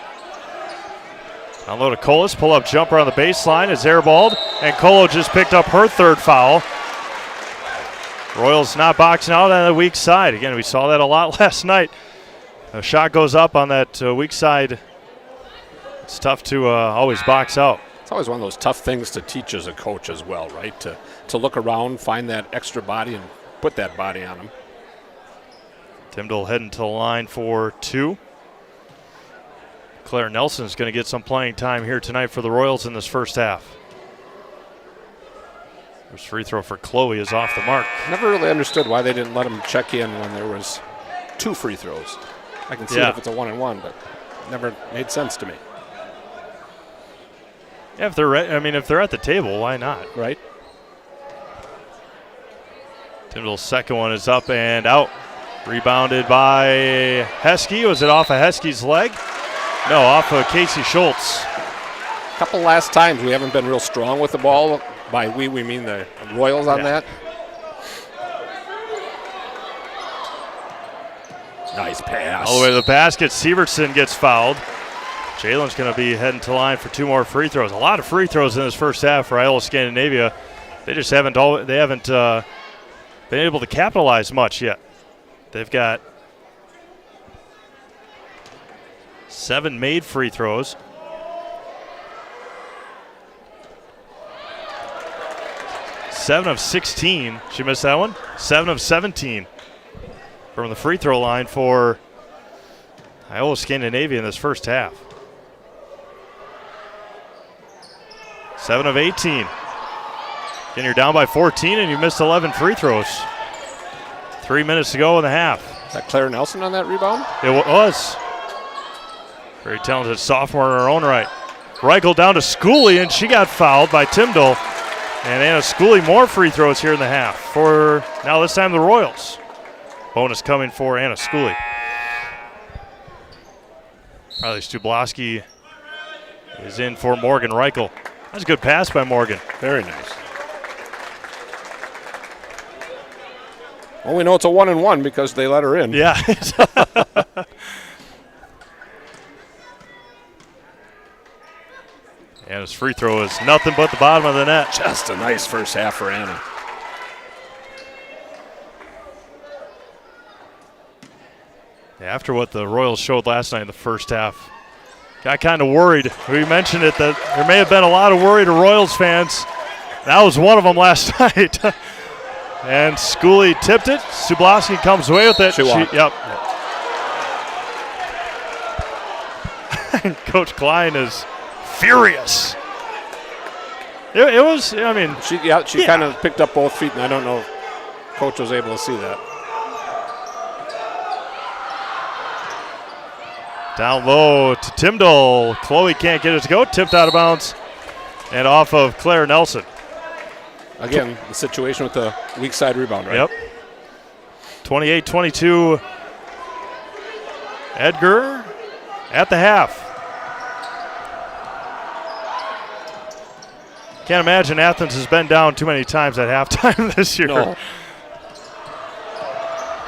Down low to Colas. Pull-up jumper on the baseline is airballed. And Colo just picked up her 3rd foul. Royals not boxing out on the weak side. Again, we saw that a lot last night. A shot goes up on that weak side. It's tough to always box out. It's always one of those tough things to teach as a coach as well, right? To look around, find that extra body, and put that body on them. Timdall heading to the line for 2. Claire Nelson's going to get some playing time here tonight for the Royals in this first half. First free throw for Chloe is off the mark. Never really understood why they didn't let him check in when there was 2 free throws. I can see it if it's a 1-1, but never made sense to me. Yeah, if they're at the table, why not? Right. Timdall's second one is up and out. Rebounded by Heskey. Was it off of Heskey's leg? No, off of Casey Schultz. A couple last times we haven't been real strong with the ball. By we mean the Royals on that. Nice pass. All the way to the basket. Sievertson gets fouled. Jalen's going to be heading to line for 2 more free throws. A lot of free throws in this first half for Iola-Scandinavia. They just haven't been able to capitalize much yet. They've got 7 made free throws. Seven of 16. She missed that one. 7 of 17 from the free throw line for Iola-Scandinavia in this first half. 7 of 18. Again, you're down by 14 and you missed 11 free throws. 3 minutes to go in the half. Is that Claire Nelson on that rebound? It was. Very talented sophomore in her own right. Reichel down to Schooley, and she got fouled by Timdall. And Anna Schooley more free throws here in the half for now this time the Royals. Bonus coming for Anna Schooley. Riley Stublowski is in for Morgan Reichel. That's a good pass by Morgan. Very nice. Well, we know it's a 1-1 because they let her in. Yeah. Anna's free throw is nothing but the bottom of the net. Just a nice first half for Anna. After what the Royals showed last night in the first half, got kind of worried. We mentioned it that there may have been a lot of worried Royals fans. That was one of them last night. And Schooley tipped it. Stublowski comes away with it. Yep. Coach Klein is furious. It was, I mean. She kind of picked up both feet, and I don't know if Coach was able to see that. Down low to Timdall. Chloe can't get it to go. Tipped out of bounds. and off of Claire Nelson. Again, the situation with the weak side rebound, right? Yep. 28-22. Edgar at the half. Can't imagine Athens has been down too many times at halftime this year. No.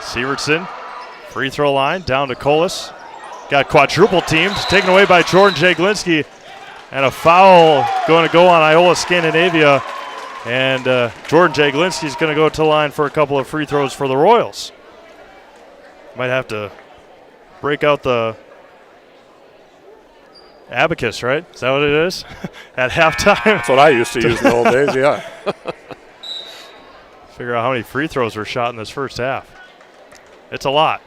Sievertson, free throw line, down to Colas. Got quadruple teamed, taken away by Jordan Jaglinski. And a foul going to go on Iola-Scandinavia. And Jordan Jaglinski is going to go to the line for a couple of free throws for the Royals. Might have to break out the abacus, right? Is that what it is? At halftime? That's what I used to use in the old days, yeah. Figure out how many free throws were shot in this first half. It's a lot.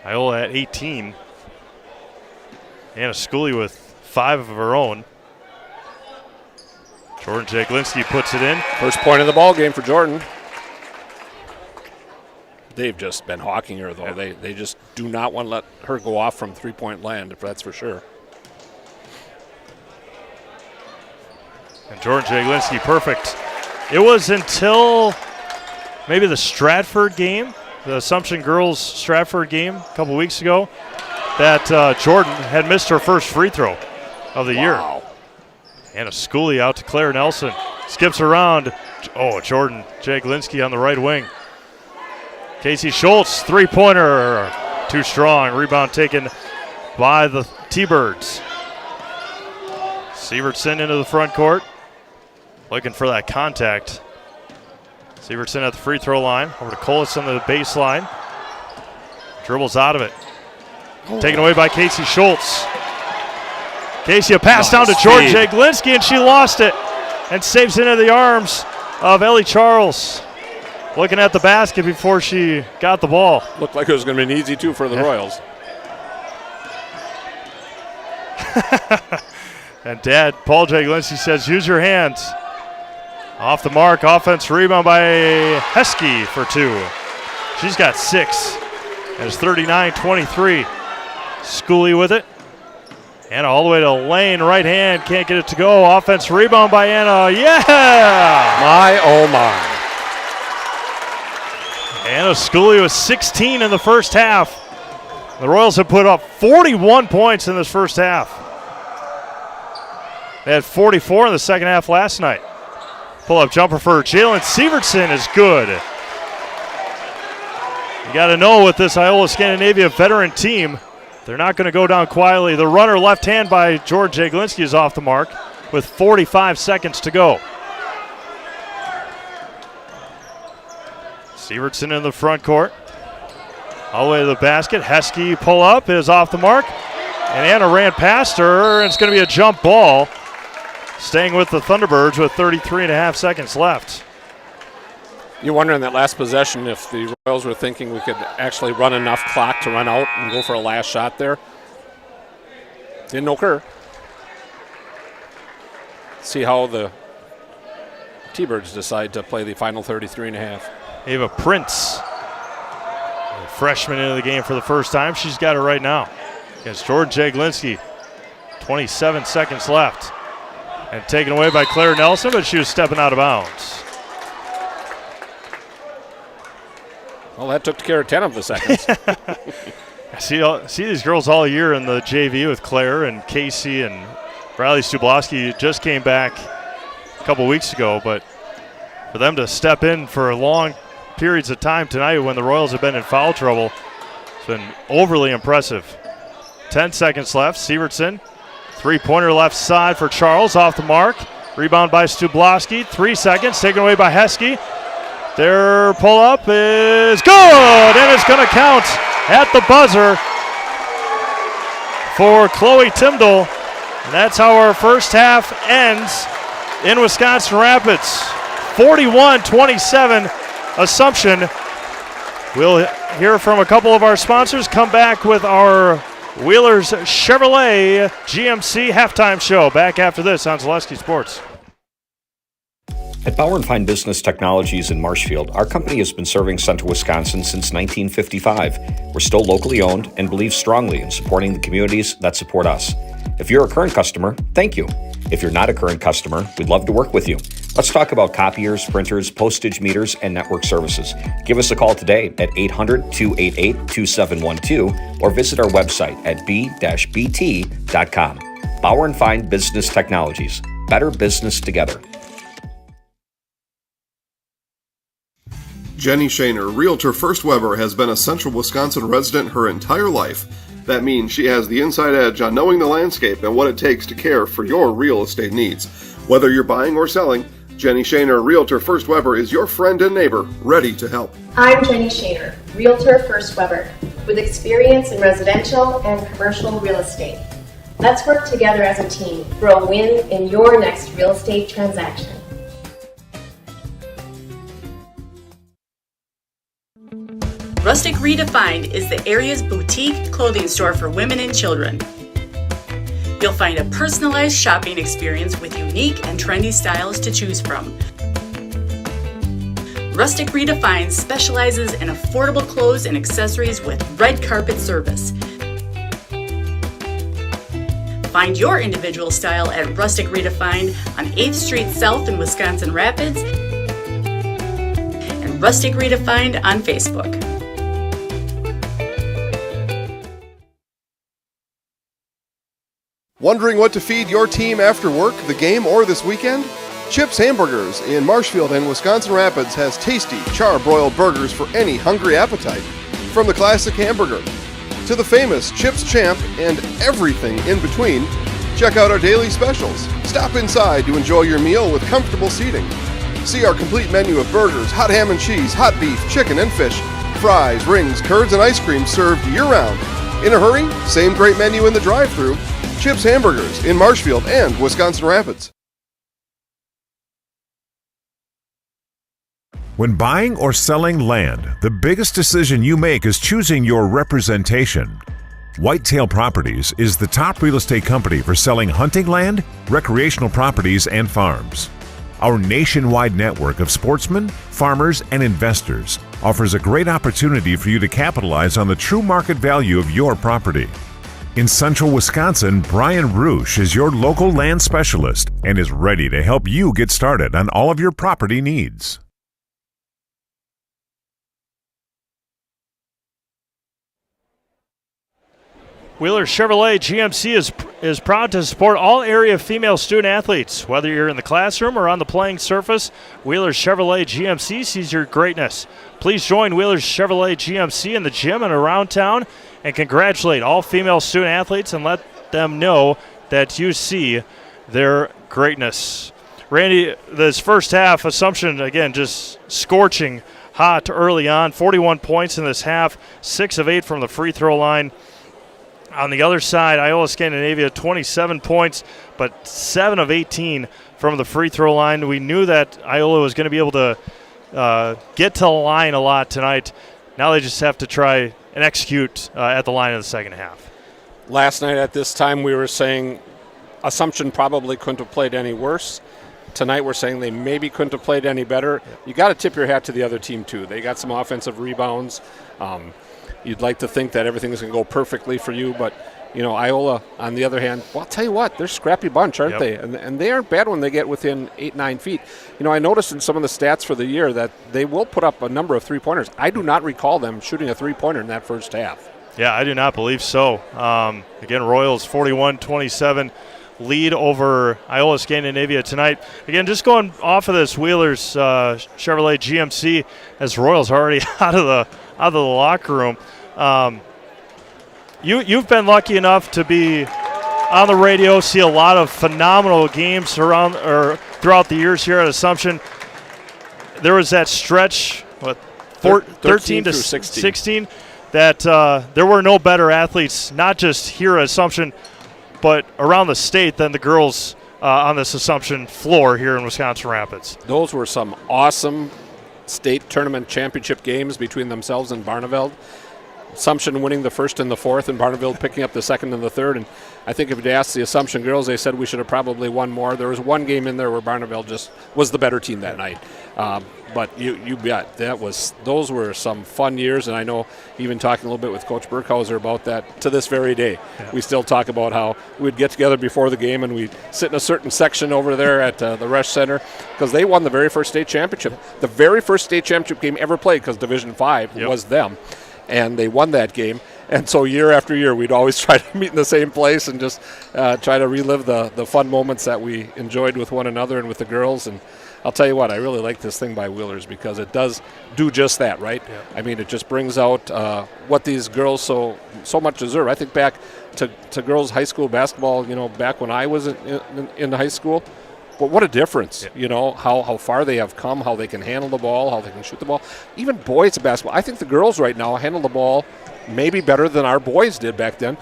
Iola at 18. Anna Schooley with 5 of her own. Jordan Jaglinski puts it in. First point of the ball game for Jordan. They've just been hawking her, though. They just do not want to let her go off from three-point land, if that's for sure. And Jordan Jaglinski, perfect. It was until maybe the Stratford game, the Assumption Girls Stratford game a couple weeks ago, that Jordan had missed her first free throw of the year. Anna Schooley out to Claire Nelson. Skips around. Oh, Jordan Jaglinski on the right wing. Casey Schultz, three-pointer. Too strong. Rebound taken by the T-Birds. Sievertson into the front court. Looking for that contact. Sievertson at the free throw line. Over to Colas on the baseline. Dribbles out of it. Taken away by Casey Schultz. Casey, a pass down to Jordan Jaglinski, and she lost it. And saves into the arms of Ellie Charles. Looking at the basket before she got the ball. Looked like it was going to be an easy two for the Royals. And Dad, Paul Jaglinski, says, use your hands. Off the mark, offense rebound by Heskey for 2. She's got 6. And it's 39-23. Schooley with it. Anna all the way to Lane, right hand, can't get it to go. Offense rebound by Anna, yeah! My, oh my. Anna Schooley was 16 in the first half. The Royals have put up 41 points in this first half. They had 44 in the second half last night. Pull-up jumper for Jalen Sievertson is good. You got to know with this Iola-Scandinavia veteran team, they're not going to go down quietly. The runner left hand by George Jaglinski is off the mark with 45 seconds to go. Sievertson in the front court. All the way to the basket. Heskey pull up is off the mark. And Anna ran past her, and it's going to be a jump ball. Staying with the Thunderbirds with 33.5 seconds left. You wonder in that last possession if the Royals were thinking we could actually run enough clock to run out and go for a last shot there. Didn't occur. See how the T-Birds decide to play the final 33.5. Ava Prince, a freshman into the game for the first time. She's got it right now against Jordan Jaglinski. 27 seconds left. And taken away by Claire Nelson, but she was stepping out of bounds. Well, that took care of 10 of the seconds. I see these girls all year in the JV with Claire and Casey and Riley Stubloski. Just came back a couple weeks ago, but for them to step in for long periods of time tonight when the Royals have been in foul trouble, it's been overly impressive. 10 seconds left. Sievertson, three-pointer left side for Charles, off the mark. Rebound by Stubloski. 3 seconds, taken away by Heskey. Their pull-up is good, and it's going to count at the buzzer for Chloe Timdal. And that's how our first half ends in Wisconsin Rapids. 41-27 Assumption. We'll hear from a couple of our sponsors, come back with our Wheelers Chevrolet GMC halftime show. Back after this on Zaleski Sports. At Bauer & Fine Business Technologies in Marshfield, our company has been serving Central Wisconsin since 1955. We're still locally owned and believe strongly in supporting the communities that support us. If you're a current customer, thank you. If you're not a current customer, we'd love to work with you. Let's talk about copiers, printers, postage meters, and network services. Give us a call today at 800-288-2712 or visit our website at b-bt.com. Bauer & Fine Business Technologies. Better business together. Jenny Shaner, Realtor First Weber, has been a Central Wisconsin resident her entire life. That means she has the inside edge on knowing the landscape and what it takes to care for your real estate needs. Whether you're buying or selling, Jenny Shaner, Realtor First Weber, is your friend and neighbor, ready to help. I'm Jenny Shaner, Realtor First Weber, with experience in residential and commercial real estate. Let's work together as a team for a win in your next real estate transaction. Rustic Redefined is the area's boutique clothing store for women and children. You'll find a personalized shopping experience with unique and trendy styles to choose from. Rustic Redefined specializes in affordable clothes and accessories with red carpet service. Find your individual style at Rustic Redefined on 8th Street South in Wisconsin Rapids and Rustic Redefined on Facebook. Wondering what to feed your team after work, the game, or this weekend? Chips Hamburgers in Marshfield and Wisconsin Rapids has tasty, char-broiled burgers for any hungry appetite. From the classic hamburger to the famous Chips Champ and everything in between, check out our daily specials. Stop inside to enjoy your meal with comfortable seating. See our complete menu of burgers, hot ham and cheese, hot beef, chicken and fish, fries, rings, curds, and ice cream served year-round. In a hurry? Same great menu in the drive-thru. Chips Hamburgers in Marshfield and Wisconsin Rapids. When buying or selling land, the biggest decision you make is choosing your representation. Whitetail Properties is the top real estate company for selling hunting land, recreational properties, and farms. Our nationwide network of sportsmen, farmers, and investors offers a great opportunity for you to capitalize on the true market value of your property. In Central Wisconsin, Brian Roosh is your local land specialist and is ready to help you get started on all of your property needs. Wheeler Chevrolet GMC is proud to support all area female student athletes. Whether you're in the classroom or on the playing surface, Wheeler Chevrolet GMC sees your greatness. Please join Wheeler Chevrolet GMC in the gym and around town and congratulate all female student athletes and let them know that you see their greatness. Randy, this first half, Assumption, again, just scorching hot early on. 41 points in this half, 6 of 8 from the free throw line. On the other side, Iola-Scandinavia, 27 points, but 7 of 18 from the free throw line. We knew that Iola was going to be able to get to the line a lot tonight. Now they just have to try and execute at the line in the second half. Last night at this time we were saying Assumption probably couldn't have played any worse. Tonight we're saying they maybe couldn't have played any better. You got to tip your hat to the other team too. They got some offensive rebounds. You'd like to think that everything is going to go perfectly for you, but you know, Iola, on the other hand, well, I'll tell you what, they're a scrappy bunch, aren't they? And they aren't bad when they get within 8-9 feet. You know, I noticed in some of the stats for the year that they will put up a number of three-pointers. I do not recall them shooting a three-pointer in that first half. Yeah, I do not believe so. Again, Royals 41-27 lead over Iola-Scandinavia tonight. Again, just going off of this Wheeler's Chevrolet GMC, as Royals are already out of the locker room. You've been lucky enough to be on the radio, see a lot of phenomenal games throughout the years here at Assumption. There was that stretch, 13 to 16, that there were no better athletes, not just here at Assumption, but around the state than the girls on this Assumption floor here in Wisconsin Rapids. Those were some awesome state tournament championship games between themselves and Barneveld. Assumption winning the first and the fourth, and Barneville picking up the second and the third. And I think if you asked the Assumption girls, they said we should have probably won more. There was one game in there where Barneville just was the better team that night. But you bet those were some fun years, and I know even talking a little bit with Coach Burkhauser about that to this very day. Yeah. We still talk about how we'd get together before the game and we'd sit in a certain section over there at the Resch Center because they won the very first state championship. The very first state championship game ever played, because Division 5 was them, and they won that game. And so year after year, we'd always try to meet in the same place and just try to relive the fun moments that we enjoyed with one another and with the girls. And I'll tell you what, I really like this thing by Wheelers because it does do just that, right? Yeah. I mean, it just brings out what these girls so much deserve. I think back to girls' high school basketball, back when I was in high school. But what a difference, how far they have come, how they can handle the ball, how they can shoot the ball. Even boys basketball. I think the girls right now handle the ball maybe better than our boys did back then.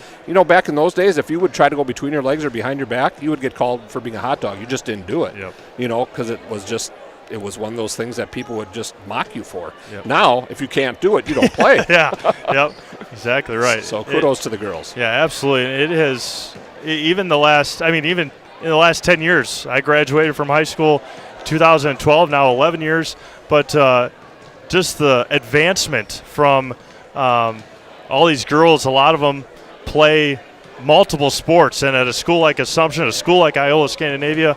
Back in those days, if you would try to go between your legs or behind your back, you would get called for being a hot dog. You just didn't do it, because it was one of those things that people would just mock you for. Yep. Now, if you can't do it, you don't play. Exactly right. So kudos to the girls. Yeah, absolutely. It has, even in the last 10 years, I graduated from high school 2012, now 11 years, but just the advancement from all these girls, a lot of them play multiple sports, and at a school like Assumption, a school like Iola-Scandinavia,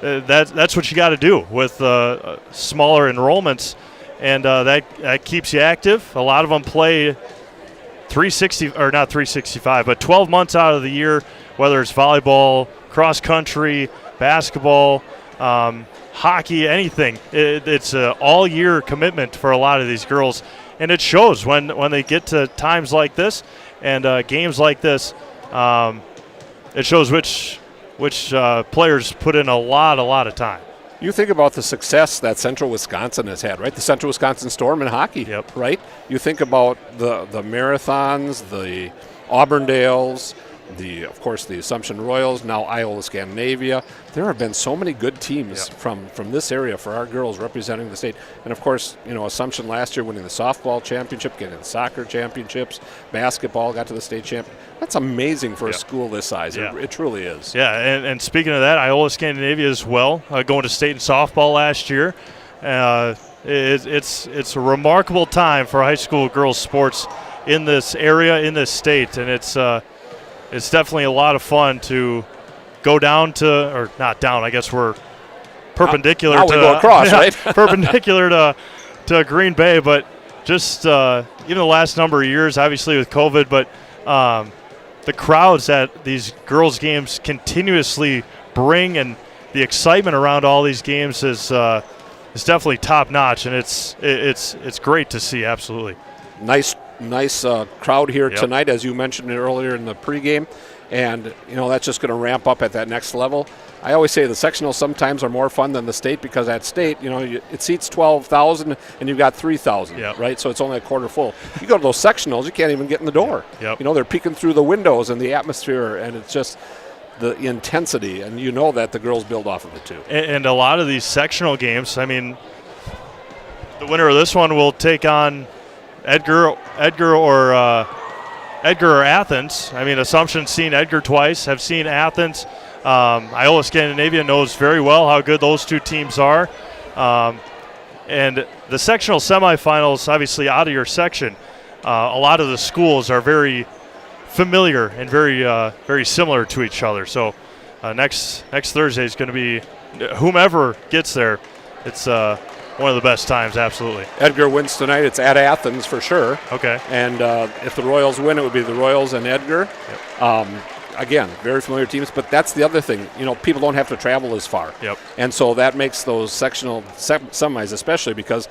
that's what you got to do with smaller enrollments, and that keeps you active. A lot of them play 12 months out of the year, whether it's volleyball, cross country, basketball, hockey, anything. It's an all-year commitment for a lot of these girls, and it shows when they get to times like this and games like this. It shows which players put in a lot of time. You think about the success that Central Wisconsin has had, right? The Central Wisconsin Storm in hockey, right? You think about the Marathons, the Auburndales, of course, the Assumption Royals, now Iola-Scandinavia. There have been so many good teams from this area for our girls representing the state. And, of course, Assumption last year winning the softball championship, getting the soccer championships, basketball, got to the state champ. That's amazing for a school this size. Yeah. It truly is. Yeah, and speaking of that, Iola-Scandinavia as well, going to state in softball last year. It's a remarkable time for high school girls sports in this area, in this state, and it's definitely a lot of fun to go down to, or not down, I guess we're perpendicular now to. We go across, right? Perpendicular to Green Bay, but just even the last number of years, obviously with COVID, but the crowds that these girls' games continuously bring and the excitement around all these games is definitely top notch, and it's great to see. Absolutely. Nice crowd here tonight, as you mentioned earlier in the pregame, and that's just going to ramp up at that next level. I always say the sectionals sometimes are more fun than the state because at state, it seats 12,000 and you've got 3,000, right? So it's only a quarter full. You go to those sectionals, you can't even get in the door. They're peeking through the windows and the atmosphere, and it's just the intensity, and that the girls build off of it too. And a lot of these sectional games, I mean, the winner of this one will take on Edgar or Athens. I mean, Assumption's seen Edgar twice, have seen Athens. Iola-Scandinavia knows very well how good those two teams are. And the sectional semifinals, obviously out of your section, a lot of the schools are very familiar and very similar to each other. So next Thursday is going to be whomever gets there. It's one of the best times, absolutely. Edgar wins tonight. It's at Athens for sure. Okay. And if the Royals win, it would be the Royals and Edgar. Again, very familiar teams, but that's the other thing. People don't have to travel as far. And so that makes those sectional semis, especially because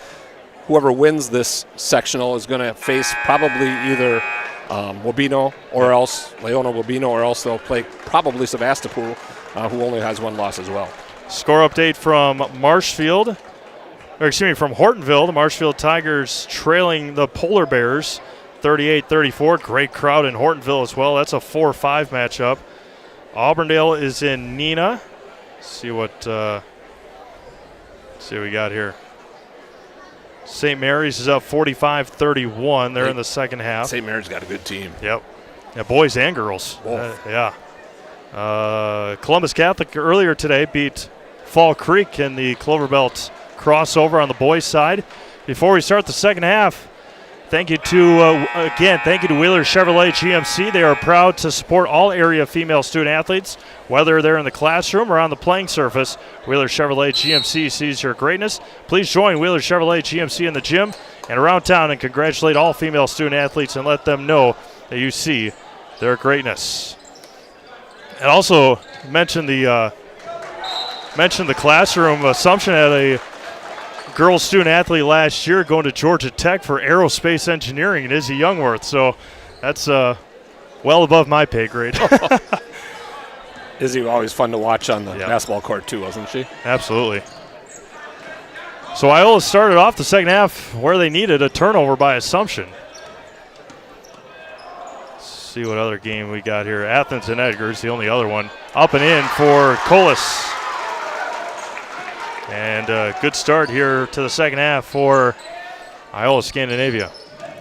whoever wins this sectional is going to face probably either Wabino or else Leona Wabino, or else they'll play probably Sevastopol, who only has one loss as well. Score update from Marshfield. From Hortonville. The Marshfield Tigers trailing the Polar Bears 38-34. Great crowd in Hortonville as well. That's a 4-5 matchup. Auburndale is in Neenah. See what we got here. St. Mary's is up 45-31. They're in the second half. St. Mary's got a good team. Yep. Yeah, boys and girls. Both. Yeah. Columbus Catholic earlier today beat Fall Creek in the Cloverbelt crossover on the boys' side. Before we start the second half, thank you to Wheeler Chevrolet GMC. They are proud to support all area female student athletes, whether they're in the classroom or on the playing surface. Wheeler Chevrolet GMC sees your greatness. Please join Wheeler Chevrolet GMC in the gym and around town and congratulate all female student athletes and let them know that you see their greatness. And also mention the classroom. Assumption had a girls student athlete last year going to Georgia Tech for aerospace engineering, and Izzy Youngworth. So that's well above my pay grade. Izzy was always fun to watch on the basketball court too, wasn't she? Absolutely. So Iola started off the second half where they needed a turnover by Assumption. See what other game we got here. Athens and Edgar's the only other one. Up and in for Colas. And a good start here to the second half for Iola-Scandinavia.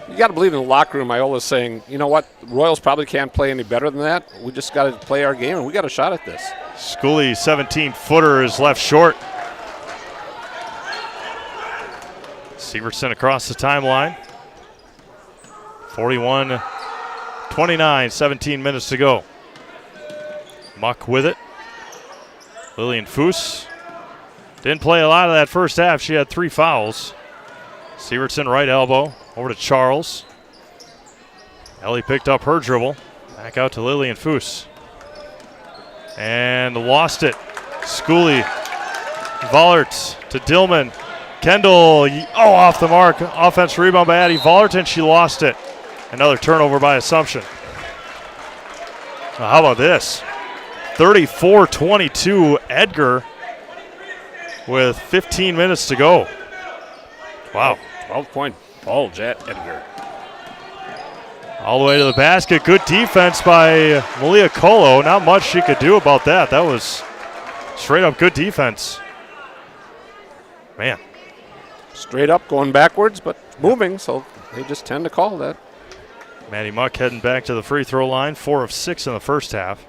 You got to believe in the locker room. Iola's saying, you know what, Royals probably can't play any better than that. We just got to play our game, and we got a shot at this. Schooley 17-footer is left short. Severson across the timeline. 41-29, 17 minutes to go. Muck with it. Lillian Foos didn't play a lot of that first half. She had 3 fouls. Severson right elbow over to Charles. Ellie picked up her dribble. Back out to Lillian Foos. And lost it. Schooley. Vollert to Dillman. Kendall, off the mark. Offensive rebound by Addie Vollert, and she lost it. Another turnover by Assumption. Now how about this? 34-22 Edgar with 15 minutes to go. Wow. 12-point bulge at Edgar. All the way to the basket. Good defense by Malia Colo. Not much she could do about that. That was straight up good defense. Man. Straight up going backwards, but moving, so they just tend to call that. Maddie Muck heading back to the free throw line. 4 of 6 in the first half.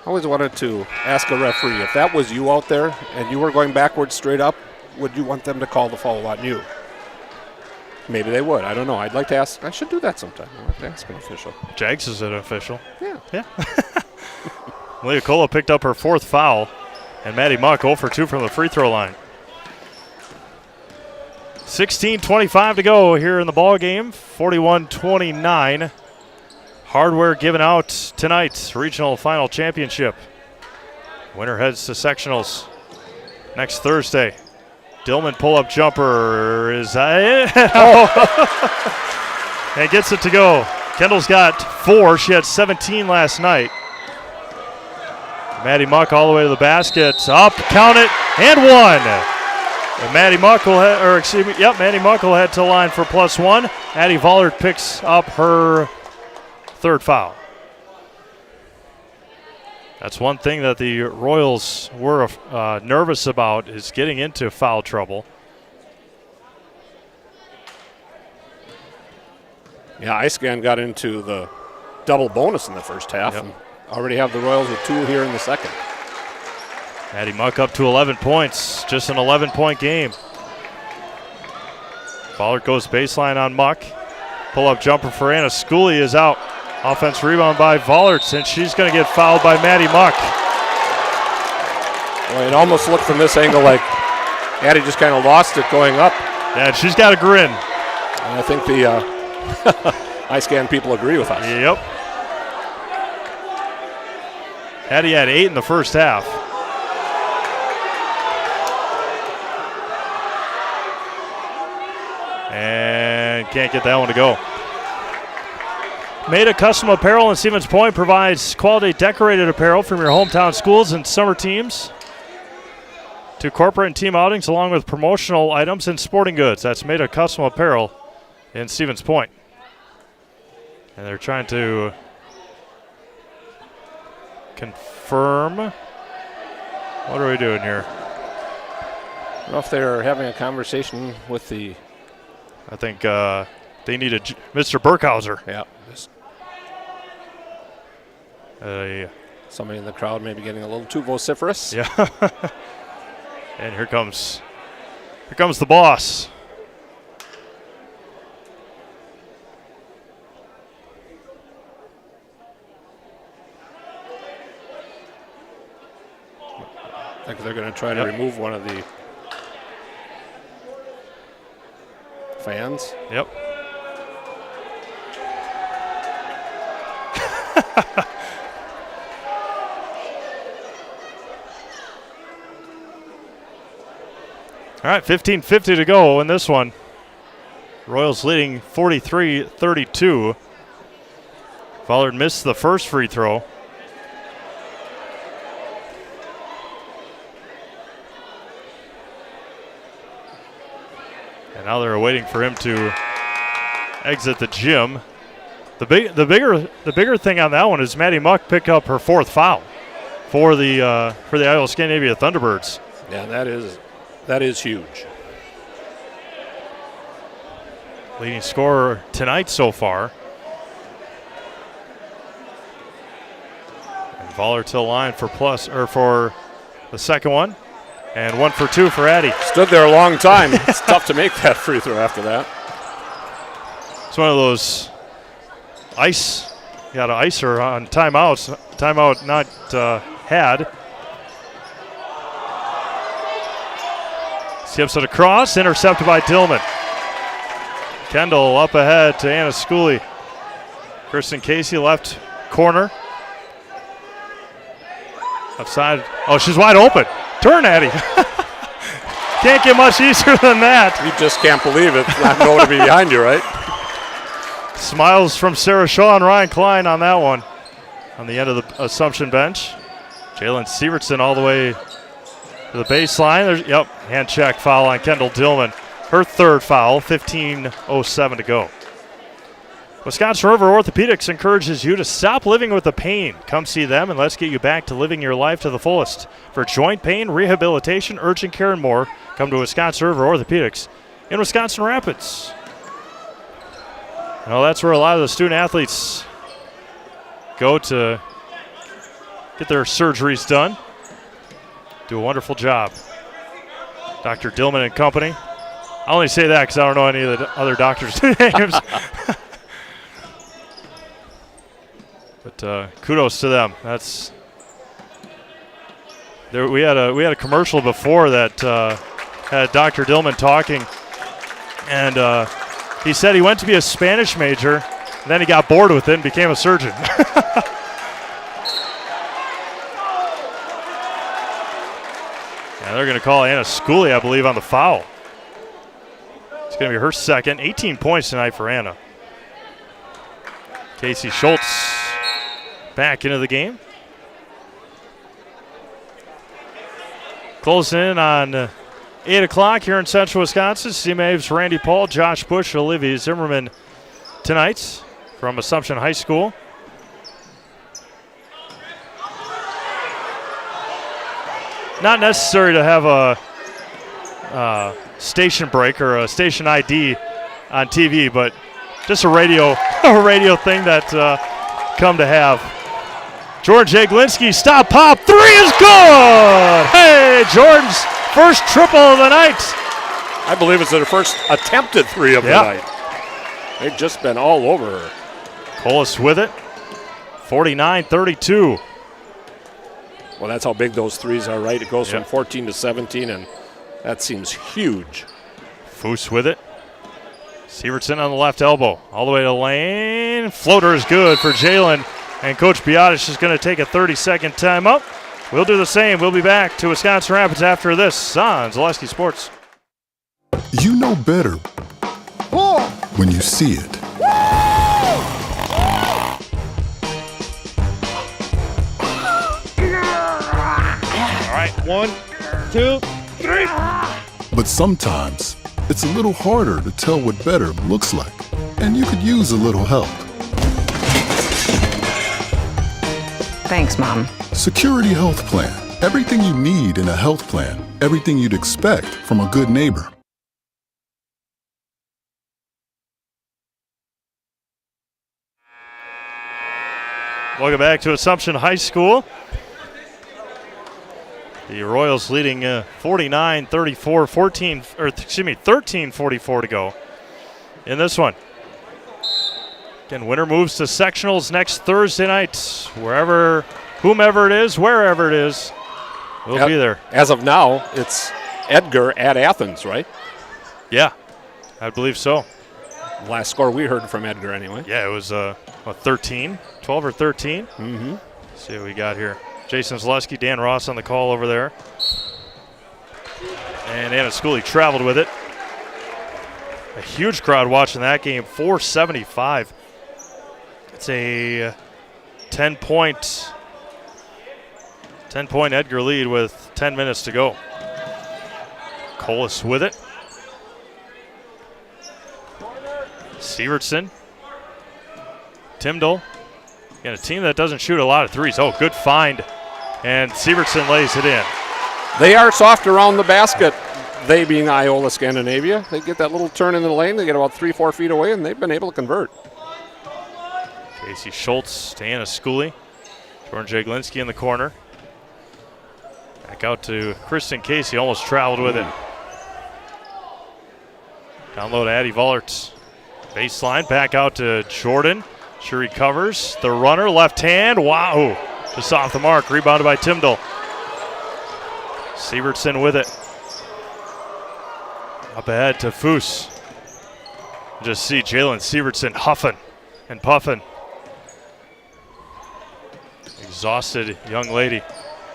I always wanted to ask a referee, if that was you out there and you were going backwards straight up, would you want them to call the foul on you? Maybe they would. I don't know. I'd like to ask. I should do that sometime. I'll have to ask an official. Jags is an official. Yeah. Malia Colo picked up her 4th foul, and Maddie Muck 0 for 2 from the free throw line. 16:25 to go here in the ball game. 41-29. Hardware given out tonight. Regional final championship. Winner heads to sectionals next Thursday. Dillman pull-up jumper is and gets it to go. Kendall's got 4. She had 17 last night. Maddie Muck all the way to the basket. Up, count it, and 1. And Maddie Muck will Maddie Muck will head to the line for +1. Addie Vollert picks up her 3rd foul. That's one thing that the Royals were nervous about, is getting into foul trouble. Yeah, Iola got into the double bonus in the first half. Yep. And already have the Royals with 2 here in the second. Maddie Muck up to 11 points, just an 11-point game. Vollert goes baseline on Muck. Pull-up jumper for Anna Schooley is out. Offense rebound by Vollert, and she's going to get fouled by Maddie Muck. Well, it almost looked from this angle like Addie just kind of lost it going up. Yeah, and she's got a grin. And I think the iScan people agree with us. Yep. Addie had 8 in the first half. And can't get that one to go. Maida Custom Apparel in Stevens Point provides quality decorated apparel from your hometown schools and summer teams to corporate and team outings, along with promotional items and sporting goods. That's Maida Custom Apparel in Stevens Point. And they're trying to confirm. What are we doing here? I don't know if they're having a conversation with the... I think they need Mr. Burkhauser. Yeah. Somebody in the crowd maybe getting a little too vociferous. Yeah. And here comes the boss. I think they're going to try to remove one of the fans. Yep. All right, 15:50 to go in this one. Royals leading 43-32. Pollard missed the first free throw. And now they're waiting for him to exit the gym. The bigger thing on that one is Maddie Muck picked up her 4th foul for the Iola-Scandinavia Thunderbirds. Yeah, that is huge. Leading scorer tonight so far. And Voller to the line for the second one. And 1 for 2 for Addie. Stood there a long time. It's tough to make that free throw after that. It's one of those you got to ice her on timeouts. Timeout not had. Skips it across, intercepted by Dillman. Kendall up ahead to Anna Schooley. Kristen Casey left corner. Upside. Oh, she's wide open. Turn, Addie. Can't get much easier than that. You just can't believe it. Not going to be behind you, right? Smiles from Sarah Shaw and Ryan Klein on that one. On the end of the Assumption bench. Jalen Sievertson all the way to the baseline. Hand check foul on Kendall Dillman. Her 3rd foul, 15:07 to go. Wisconsin River Orthopedics encourages you to stop living with the pain. Come see them and let's get you back to living your life to the fullest. For joint pain, rehabilitation, urgent care, and more, come to Wisconsin River Orthopedics in Wisconsin Rapids. Well, that's where a lot of the student athletes go to get their surgeries done. Do a wonderful job. Dr. Dillman and company. I only say that because I don't know any of the other doctors' names. But kudos to them. We had a commercial before that had Dr. Dillman talking, and he said he went to be a Spanish major, and then he got bored with it and became a surgeon. And they're going to call Anna Schooley, I believe, on the foul. It's going to be her second. 18 points tonight for Anna. Casey Schultz back into the game. Closing in on 8 o'clock here in Central Wisconsin. Steve Maves, Randy Paul, Josh Bush, Olivia Zimmerman tonight from Assumption High School. Not necessary to have a station break or a station ID on TV, but just a radio thing that come to have. George Eglinski, stop, pop, 3 is good! Hey, Jordan's first triple of the night. I believe it's their first attempted 3 of the night. They've just been all over her. Colas with it, 49-32. Well, that's how big those 3s are, right? It goes from 14 to 17, and that seems huge. Foose with it. Sievertson on the left elbow, all the way to the lane. Floater is good for Jalen. And Coach Biotish is going to take a 30-second timeout. We'll do the same. We'll be back to Wisconsin Rapids after this on Zaleski Sports. You know better when you see it. All right, 1, 2, 3. But sometimes it's a little harder to tell what better looks like, and you could use a little help. Thanks, Mom. Security Health Plan. Everything you need in a health plan. Everything you'd expect from a good neighbor. Welcome back to Assumption High School. The Royals leading 49-34, 13-44 to go in this one. Again, winner moves to sectionals next Thursday night. Whomever it is, wherever it is, we'll be there. As of now, it's Edgar at Athens, right? Yeah, I believe so. Last score we heard from Edgar anyway. Yeah, it was 13, 12 or 13. Mm-hmm. Let's see what we got here. Jason Zaleski, Dan Ross on the call over there. And Anna Schooley traveled with it. A huge crowd watching that game, 475. It's a 10-point Edgar lead with 10 minutes to go. Colas with it. Sievertson. Timdall. Again, a team that doesn't shoot a lot of threes. Oh, good find. And Sievertson lays it in. They are soft around the basket, they being Iola-Scandinavia. They get that little turn in the lane. They get about 3-4 feet away, and they've been able to convert. Casey Schultz to Anna Schooley. Jordan Jaglinski in the corner. Back out to Kristen Casey. Almost traveled with it. Down low to Addie Vollert. Baseline. Back out to Jordan. She recovers. The runner. Left hand. Wow. Just off the mark. Rebounded by Timdall. Sievertson with it. Up ahead to Foose. Just see Jalen Sievertson huffing and puffing. Exhausted young lady.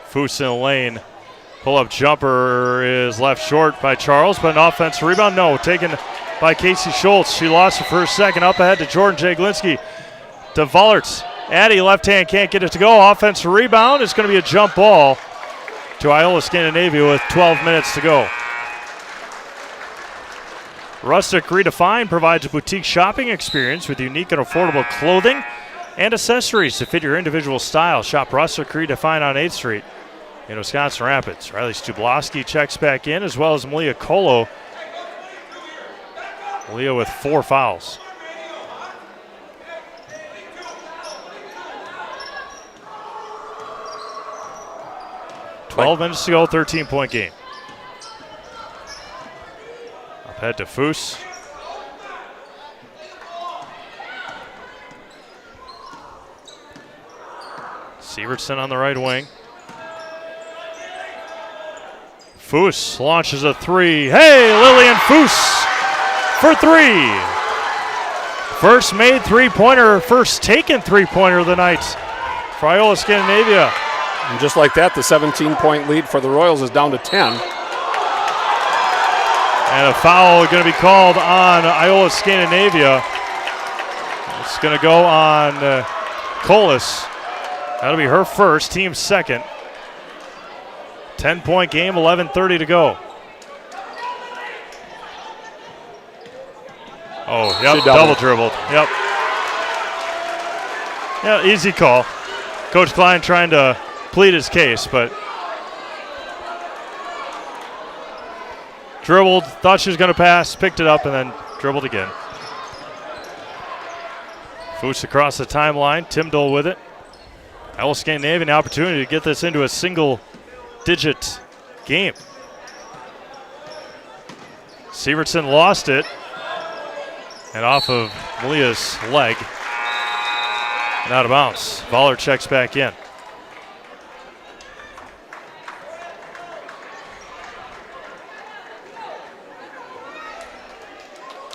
Foose in the lane. Pull-up jumper is left short by Charles, but an offensive rebound. No, taken by Casey Schultz. She lost it for a second. Up ahead to Jordan Jaglinski. To Vollerts. Addie, left hand, can't get it to go. Offensive rebound. It's going to be a jump ball to Iola-Scandinavia with 12 minutes to go. Rustic Redefined provides a boutique shopping experience with unique and affordable clothing and accessories to fit your individual style. Shop Rustic Redefined on 8th Street in Wisconsin Rapids. Riley Stublowski checks back in, as well as Malia Colo. Malia with 4 fouls. Minutes to go, 13-point game. Up head to Foose. Sievertson on the right wing. Foose launches a 3. Hey, Lillian Foose for 3. First made three-pointer, first taken three-pointer of the night for Iola-Scandinavia. And just like that, the 17-point lead for the Royals is down to 10. And a foul going to be called on Iola-Scandinavia. It's going to go on Colas. That'll be her first, team second. 10-point game, 11:30 to go. Oh, yep, double dribbled. Yep. Yeah, easy call. Coach Klein trying to plead his case, but dribbled, thought she was going to pass, picked it up, and then dribbled again. Foose across the timeline, Timdall with it. Iola-Scandinavia an opportunity to get this into a single-digit game. Sievertson lost it, and off of Malia's leg, and out of bounds. Voller checks back in.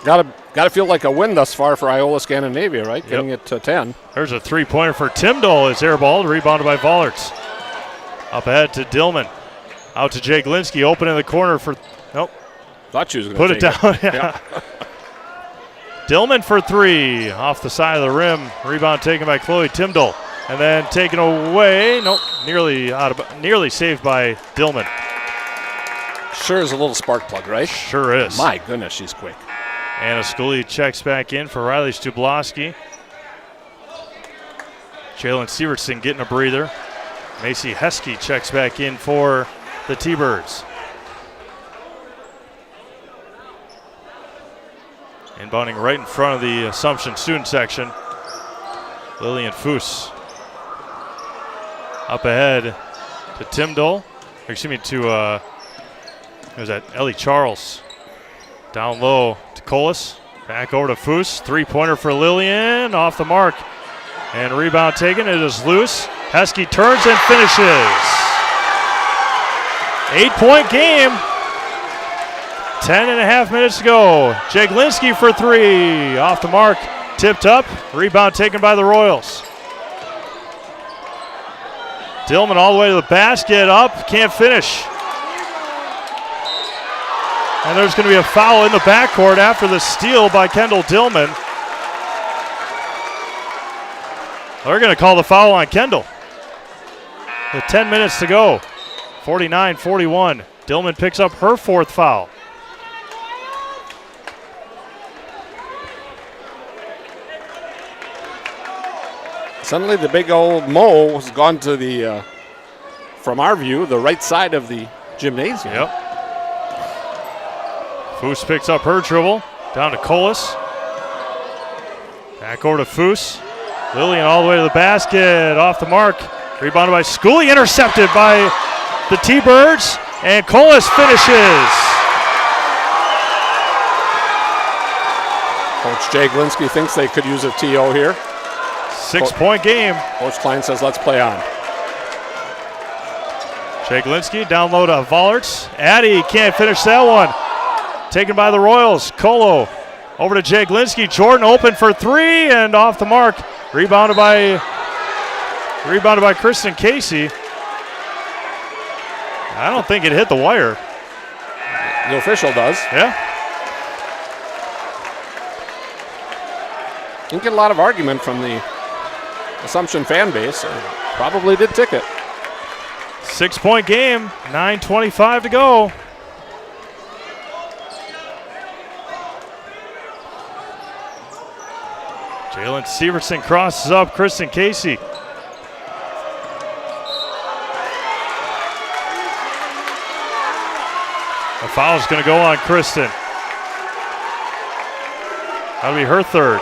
Got to feel like a win thus far for Iola-Scandinavia, right? Getting it to 10. There's a three-pointer for Timdall. It's airballed, rebounded by Vollerts. Up ahead to Dillman. Out to Jaglinski, open in the corner for, nope. Thought she was going to put it down. Yeah. Dillman for 3, off the side of the rim. Rebound taken by Chloe Timdall. And then taken away, nope, nearly saved by Dillman. Sure is a little spark plug, right? Sure is. My goodness, she's quick. Anna Schooley checks back in for Riley Stublowski. Jalen Sievertson getting a breather. Macy Heskey checks back in for the T-Birds. Inbounding right in front of the Assumption student section. Lillian Foos. Up ahead to Timdall. Excuse me, to Ellie Charles. Down low to Colas. Back over to Foos. Three-pointer for Lillian. Off the mark. And rebound taken. It is loose. Heskey turns and finishes. 8-point game. 10.5 minutes to go. Jaglinski for three. Off the mark. Tipped up. Rebound taken by the Royals. Dillman all the way to the basket. Up. Can't finish. And there's going to be a foul in the backcourt after the steal by Kendall Dillman. They're going to call the foul on Kendall. With 10 minutes to go. 49-41. Dillman picks up her fourth foul. Suddenly the big old Mo has gone to the, from our view, the right side of the gymnasium. Yep. Foos picks up her dribble. Down to Colas. Back over to Foos. Lillian all the way to the basket. Off the mark. Rebounded by Schooley. Intercepted by the T-Birds. And Colas finishes. Coach Jaglinski thinks they could use a TO here. 6-point game. Coach Klein says, let's play on. Jaglinski down low to Vollerts. Addy can't finish that one. Taken by the Royals. Colo over to Jaglinski. Jordan open for three and off the mark. Rebounded by Kristen Casey. I don't think it hit the wire. The official does. Yeah. Didn't get a lot of argument from the Assumption fan base. Probably did ticket. 6-point game. 9:25 to go. Jalen Severson crosses up Kristen Casey. A foul is going to go on Kristen. That'll be her third.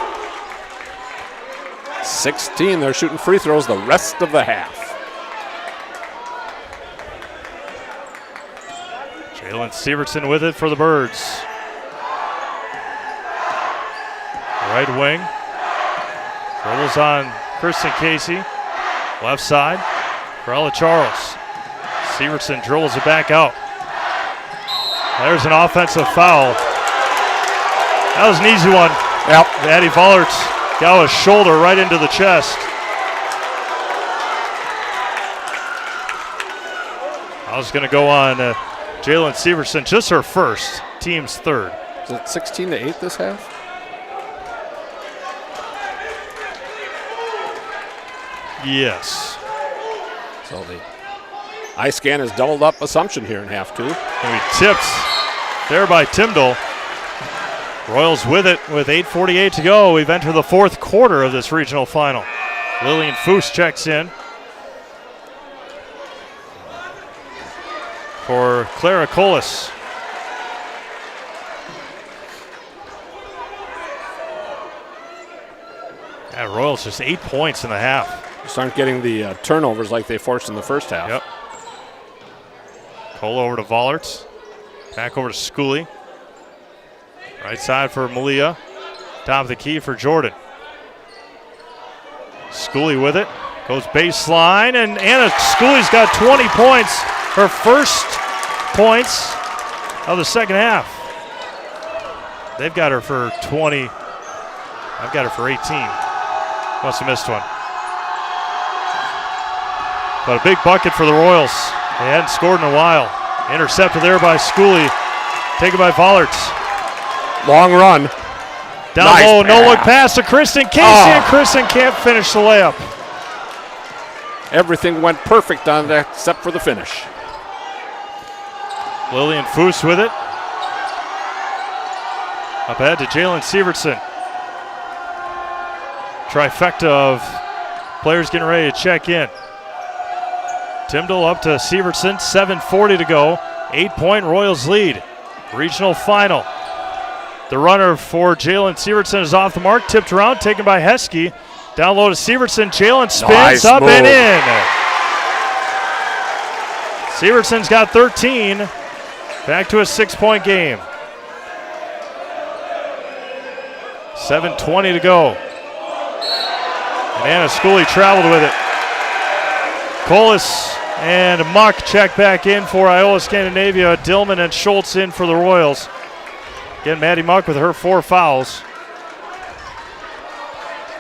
16, they're shooting free throws the rest of the half. Jalen Severson with it for the Birds. Right wing. Dribbles on Kristen Casey. Left side for Ella Charles. Severson dribbles it back out. There's an offensive foul. That was an easy one. Yep. Addie Vollerts got a shoulder right into the chest. I was going to go on Jalen Severson, just her first, team's third. Is it 16-8 this half? Yes. So the Iola-Scan has doubled up Assumption here in half two. And we tipped there by Timdall. Royals with it with 8:48 to go. We've entered the fourth quarter of this regional final. Lillian Foos checks in for Clara Colas. Yeah, Royals just 8 points in the half. Just aren't getting the turnovers like they forced in the first half. Yep. Cole over to Vollerts. Back over to Schooley. Right side for Malia. Top of the key for Jordan. Schooley with it. Goes baseline, and Anna Schooley's got 20 points. Her first points of the second half. They've got her for 20. I've got her for 18. Must have missed one. But a big bucket for the Royals. They hadn't scored in a while. Intercepted there by Schooley. Taken by Vollerts. Long run. Down nice low, pass. no look pass to Kristen Casey, and Kristen can't finish the layup. Everything went perfect on that except for the finish. Lillian Foos with it. Up ahead to Jalen Severson. Trifecta of players getting ready to check in. Timdall up to Sievertson, 7:40 to go. 8-point Royals lead. Regional final. The runner for Jalen Sievertson is off the mark, tipped around, taken by Heskey. Down low to Sievertson, Jalen spins nice up move. and in. Sievertson's got 13. Back to a 6-point game. 7:20 to go. And Anna Schooley traveled with it. Colas and Muck check back in for Iola-Scandinavia. Dillman and Schultz in for the Royals. Again, Maddie Muck with her 4 fouls.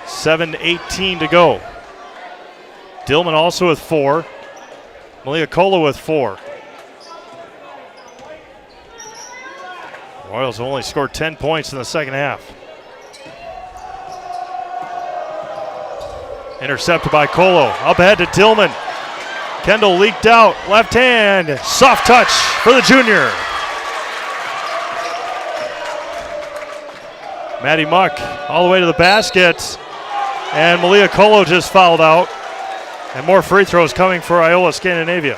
7:18 to go. Dillman also with 4. Malia Kola with 4. Royals only scored 10 points in the second half. Intercepted by Colo. Up ahead to Dillman. Kendall leaked out. Left hand. Soft touch for the junior. Maddie Muck all the way to the basket. And Malia Colo just fouled out. And more free throws coming for Iola-Scandinavia.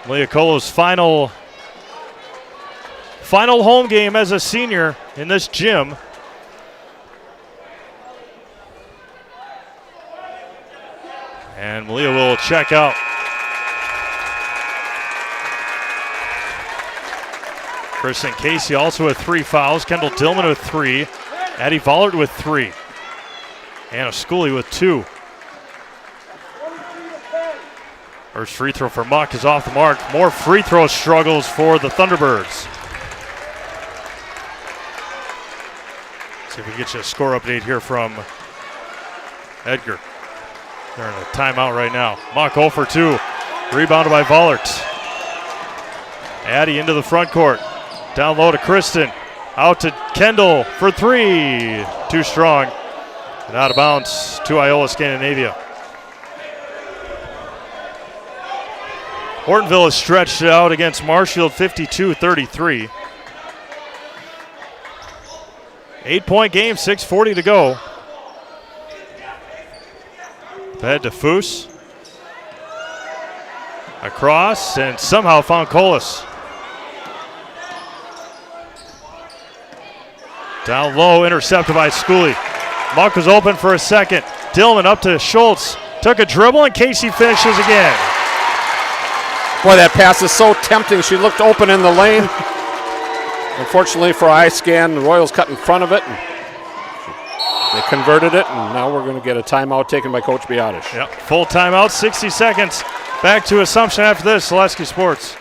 Malia Colo's final home game as a senior in this gym. And Malia will check out. Kristen Casey also with 3 fouls. Kendall Dillman with 3. Addie Vollert with 3. Anna Schooley with 2. First free throw for Muck is off the mark. More free throw struggles for the Thunderbirds. See if we can get you a score update here from Edgar. They're in a timeout right now. Muck 0 for 2. Rebounded by Vollert. Addie into the front court. Down low to Kristen. Out to Kendall for 3. Too strong. And out of bounds to Iola-Scandinavia. Hortonville has stretched it out against Marshfield 52-33. 8-point game, 6:40 to go. Ahead to Foose. Across and somehow found Colas. Down low, intercepted by Schooley. Muck was open for a second. Dillman up to Schultz. Took a dribble and Casey finishes again. Boy, that pass is so tempting. She looked open in the lane. Unfortunately for iScan, the Royals cut in front of it. And they converted it, and now we're going to get a timeout taken by Coach Biadish. Yep, full timeout, 60 seconds. Back to Assumption after this, Selesky Sports.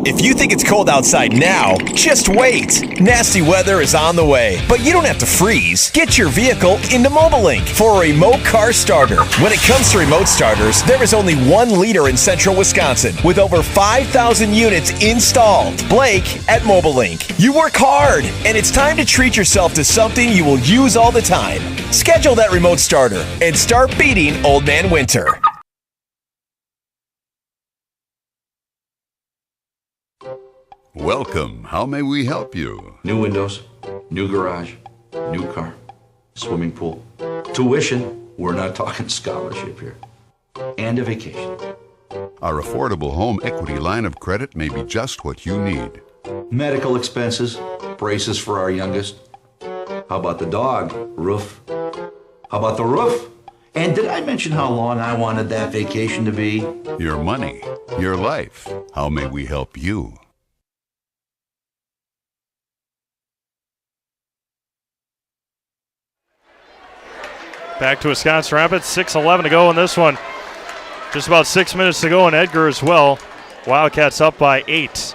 If you think it's cold outside now, just wait. Nasty weather is on the way, but you don't have to freeze. Get your vehicle into MobileLink for a remote car starter. When it comes to remote starters, there is only one leader in central Wisconsin with over 5,000 units installed. Blake at MobileLink. You work hard, and it's time to treat yourself to something you will use all the time. Schedule that remote starter and start beating Old Man Winter. Welcome. How may we help you? New windows, new garage, new car, swimming pool, tuition. We're not talking scholarship here. And a vacation. Our affordable home equity line of credit may be just what you need. Medical expenses, braces for our youngest. How about the dog? Roof. How about the roof? And did I mention how long I wanted that vacation to be? Your money, your life. How may we help you? Back to Wisconsin Rapids, 6:11 to go in this one. Just about 6 minutes to go in Edgar as well. Wildcats up by 8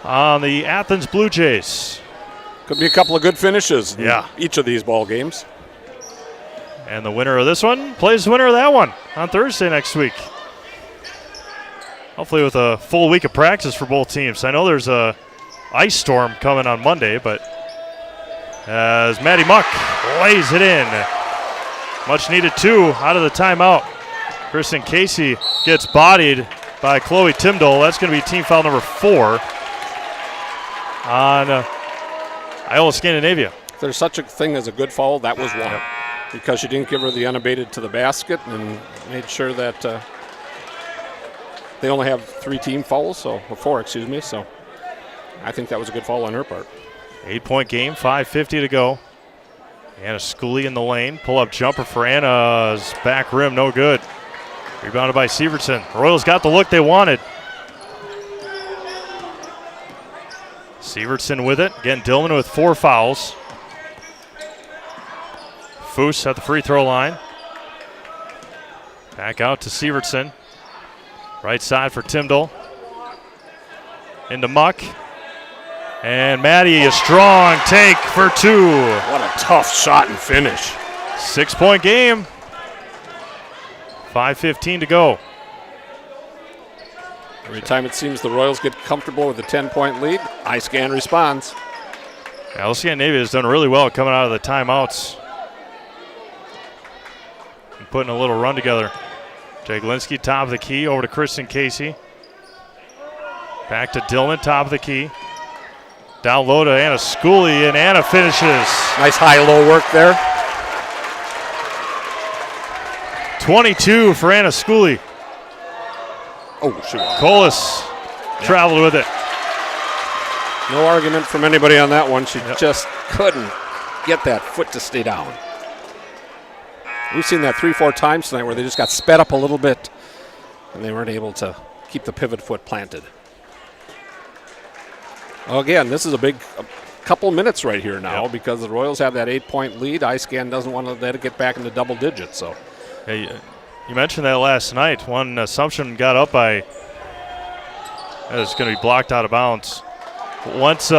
on the Athens Blue Jays. Could be a couple of good finishes in each of these ball games. And the winner of this one plays the winner of that one on Thursday next week. Hopefully with a full week of practice for both teams. I know there's a ice storm coming on Monday, but as Maddie Muck lays it in. Much needed 2 out of the timeout. Kristen Casey gets bodied by Chloe Timdall. That's going to be team foul number 4 on Iola-Scandinavia. If there's such a thing as a good foul, that was one. because she didn't give her the unabated to the basket and made sure that they only have 3 team fouls, or 4, excuse me. So I think that was a good foul on her part. 8-point game, 5:50 to go. Anna Schooley in the lane. Pull-up jumper for Anna's back rim, no good. Rebounded by Sievertson. Royals got the look they wanted. Sievertson with it. Again, Dillman with 4 fouls. Foose at the free throw line. Back out to Sievertson. Right side for Tyndall. Into Muck. And Maddie, a strong take for 2. What a tough shot and finish. 6-point game. 5:15 to go. Every time it seems the Royals get comfortable with a 10-point lead, Iola-Scandinavia responds. Iola-Scandinavia has done really well coming out of the timeouts and putting a little run together. Jaglinski, top of the key, over to Kristen Casey. Back to Dillman, top of the key. Down low to Anna Schooley, and Anna finishes. Nice high-low work there. 22 for Anna Schooley. Oh, shoot. Colas traveled with it. No argument from anybody on that one. She just couldn't get that foot to stay down. We've seen that 3-4 times tonight where they just got sped up a little bit and they weren't able to keep the pivot foot planted. Well, again, this is a couple minutes right here now because the Royals have that 8-point lead. Iola-Scandinavia doesn't want to let it get back into double digits. So, hey, you mentioned that last night. One Assumption got up by, it's going to be blocked out of bounds. Once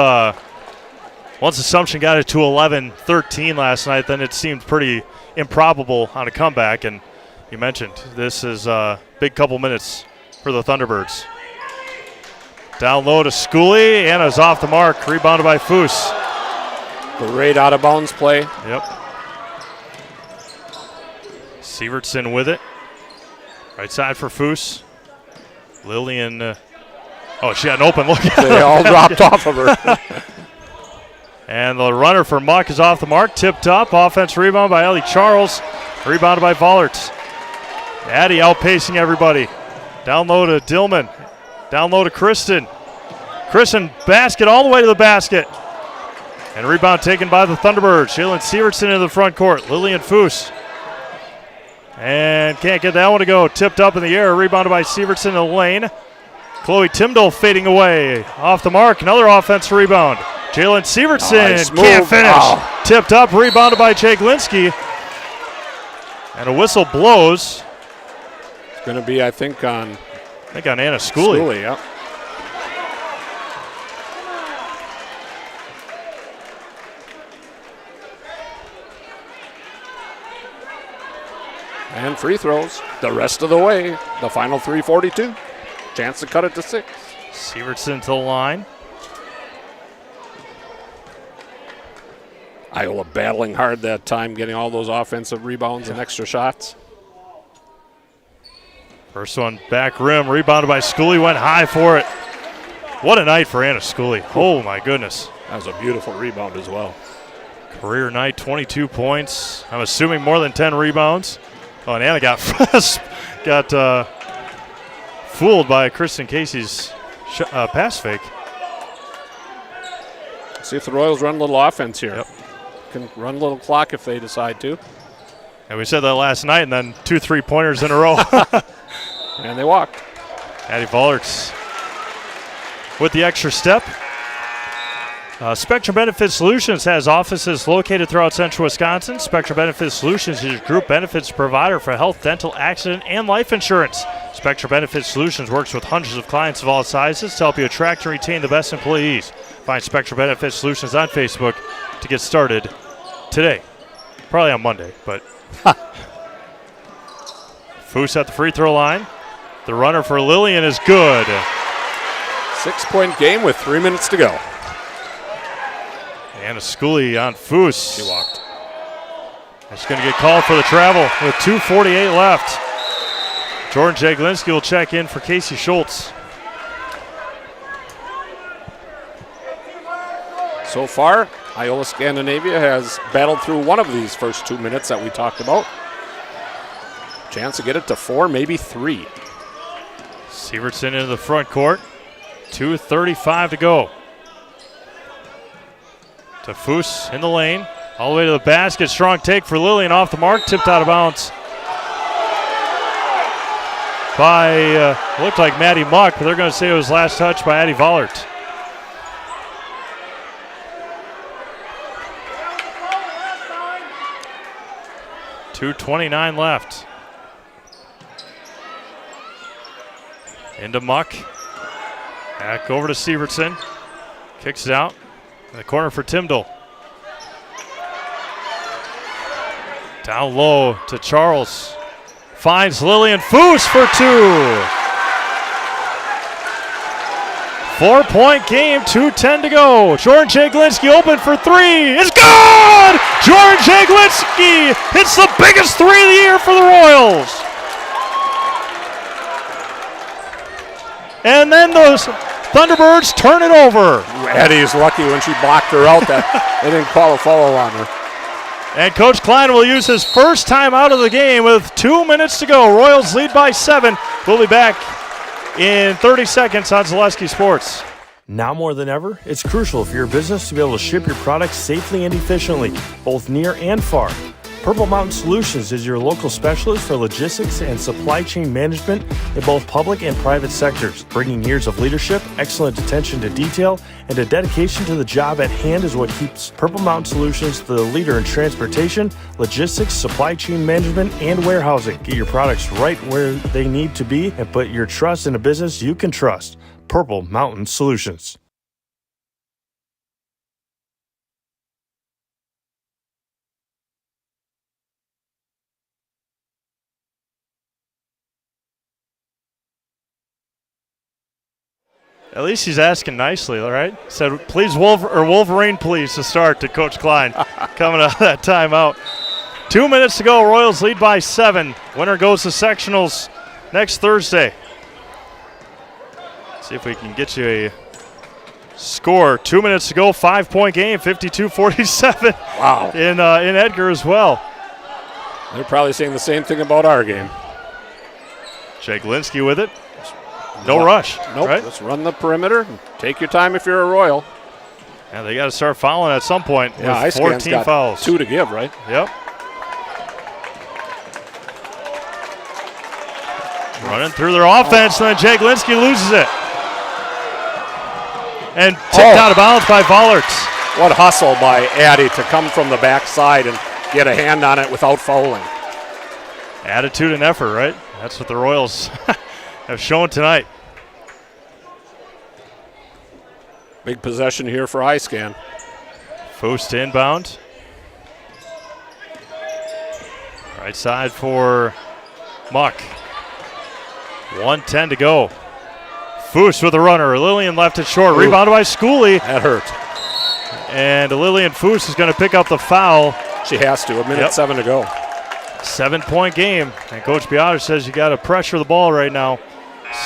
Assumption got it to 11-13 last night, then it seemed pretty improbable on a comeback. And you mentioned this is a big couple minutes for the Thunderbirds. Down low to Schooley. Anna's off the mark. Rebounded by Foose. Great out of bounds play. Yep. Sievertson with it. Right side for Foose. Lillian. She had an open look. They all dropped off of her. And the runner for Muck is off the mark. Tipped up. Offense rebound by Ellie Charles. Rebounded by Vollerts. Addie outpacing everybody. Down low to Dillman. Down low to Kristen. Kristen basket all the way to the basket. And rebound taken by the Thunderbirds. Jalen Sievertson in the front court. Lillian Foose. And can't get that one to go. Tipped up in the air. Rebounded by Sievertson in the lane. Chloe Timdall fading away. Off the mark. Another offensive rebound. Jalen Sievertson can't finish. Oh. Tipped up. Rebounded by Jaglinski. And a whistle blows. It's going to be, I think, on Anna Schooley. Schooley, yep. And free throws the rest of the way. The final 3:42. Chance to cut it to 6. Sievertson to the line. Iola battling hard that time, getting all those offensive rebounds and extra shots. First one back rim, rebounded by Schooley, went high for it. What a night for Anna Schooley. Oh my goodness. That was a beautiful rebound as well. Career night, 22 points. I'm assuming more than 10 rebounds. Oh, and Anna got fooled by Kristen Casey's pass fake. See if the Royals run a little offense here. Yep. Can run a little clock if they decide to. And we said that last night, and then 2 3-pointers in a row. And they walked. Addie Vollerts with the extra step. Spectrum Benefit Solutions has offices located throughout central Wisconsin. Spectrum Benefit Solutions is your group benefits provider for health, dental, accident, and life insurance. Spectrum Benefit Solutions works with hundreds of clients of all sizes to help you attract and retain the best employees. Find Spectrum Benefit Solutions on Facebook to get started today. Probably on Monday, but. Foose at the free throw line. The runner for Lillian is good. 6-point game with 3 minutes to go. Anna Schooley on Foose. She walked. She's going to get called for the travel with 2:48 left. Jordan Jaglinski will check in for Casey Schultz. So far, Iola-Scandinavia has battled through one of these first 2 minutes that we talked about. Chance to get it to 4, maybe 3. Sievertson into the front court. 2:35 to go. To Foos in the lane. All the way to the basket. Strong take for Lillian off the mark. Tipped out of bounds by, looked like Maddie Muck, but they're going to say it was last touch by Addie Vollert. .229 left. Into Muck. Back over to Sievertson. Kicks it out. In the corner for Tyndall. Down low to Charles. Finds Lillian Foos for 2. 4-point game, 2:10 to go. Jordan Jaglinski open for 3. It's good! Jordan Jaglinski hits the biggest 3 of the year for the Royals. And then those Thunderbirds turn it over. Addie's lucky when she blocked her out that they didn't call a foul on her. And Coach Klein will use his first time out of the game with 2 minutes to go. Royals lead by 7. We'll be back in 30 seconds on Zaleski Sports. Now more than ever, it's crucial for your business to be able to ship your products safely and efficiently, both near and far. Purple Mountain Solutions is your local specialist for logistics and supply chain management in both public and private sectors. Bringing years of leadership, excellent attention to detail, and a dedication to the job at hand is what keeps Purple Mountain Solutions the leader in transportation, logistics, supply chain management, and warehousing. Get your products right where they need to be and put your trust in a business you can trust. Purple Mountain Solutions. At least he's asking nicely, all right? Said, please, Wolverine, please, to start to Coach Klein coming out of that timeout. 2 minutes to go. Royals lead by 7. Winner goes to sectionals next Thursday. See if we can get you a score. 2 minutes to go. 5-point game, 52-47. Wow. In Edgar as well. They're probably saying the same thing about our game. Jaglinski with it. No rush. Nope. Right? Just run the perimeter. Take your time if you're a Royal. Yeah, they got to start fouling at some point. Yeah, with 14 got fouls. 2 to give, right? Yep. Running through their offense, and then Jaglinski loses it. And tipped out of bounds by Vollert. What hustle by Addie to come from the backside and get a hand on it without fouling. Attitude and effort, right? That's what the Royals have shown tonight. Big possession here for Iola-Scan. Foos to inbound. Right side for Muck. 1:10 to go. Foos with a runner. Lillian left it short. Ooh. Rebounded by Schooley. That hurt. And Lillian Foos is going to pick up the foul. She has to. 1:07 to go. 7-point game. And Coach Biotis says you got to pressure the ball right now.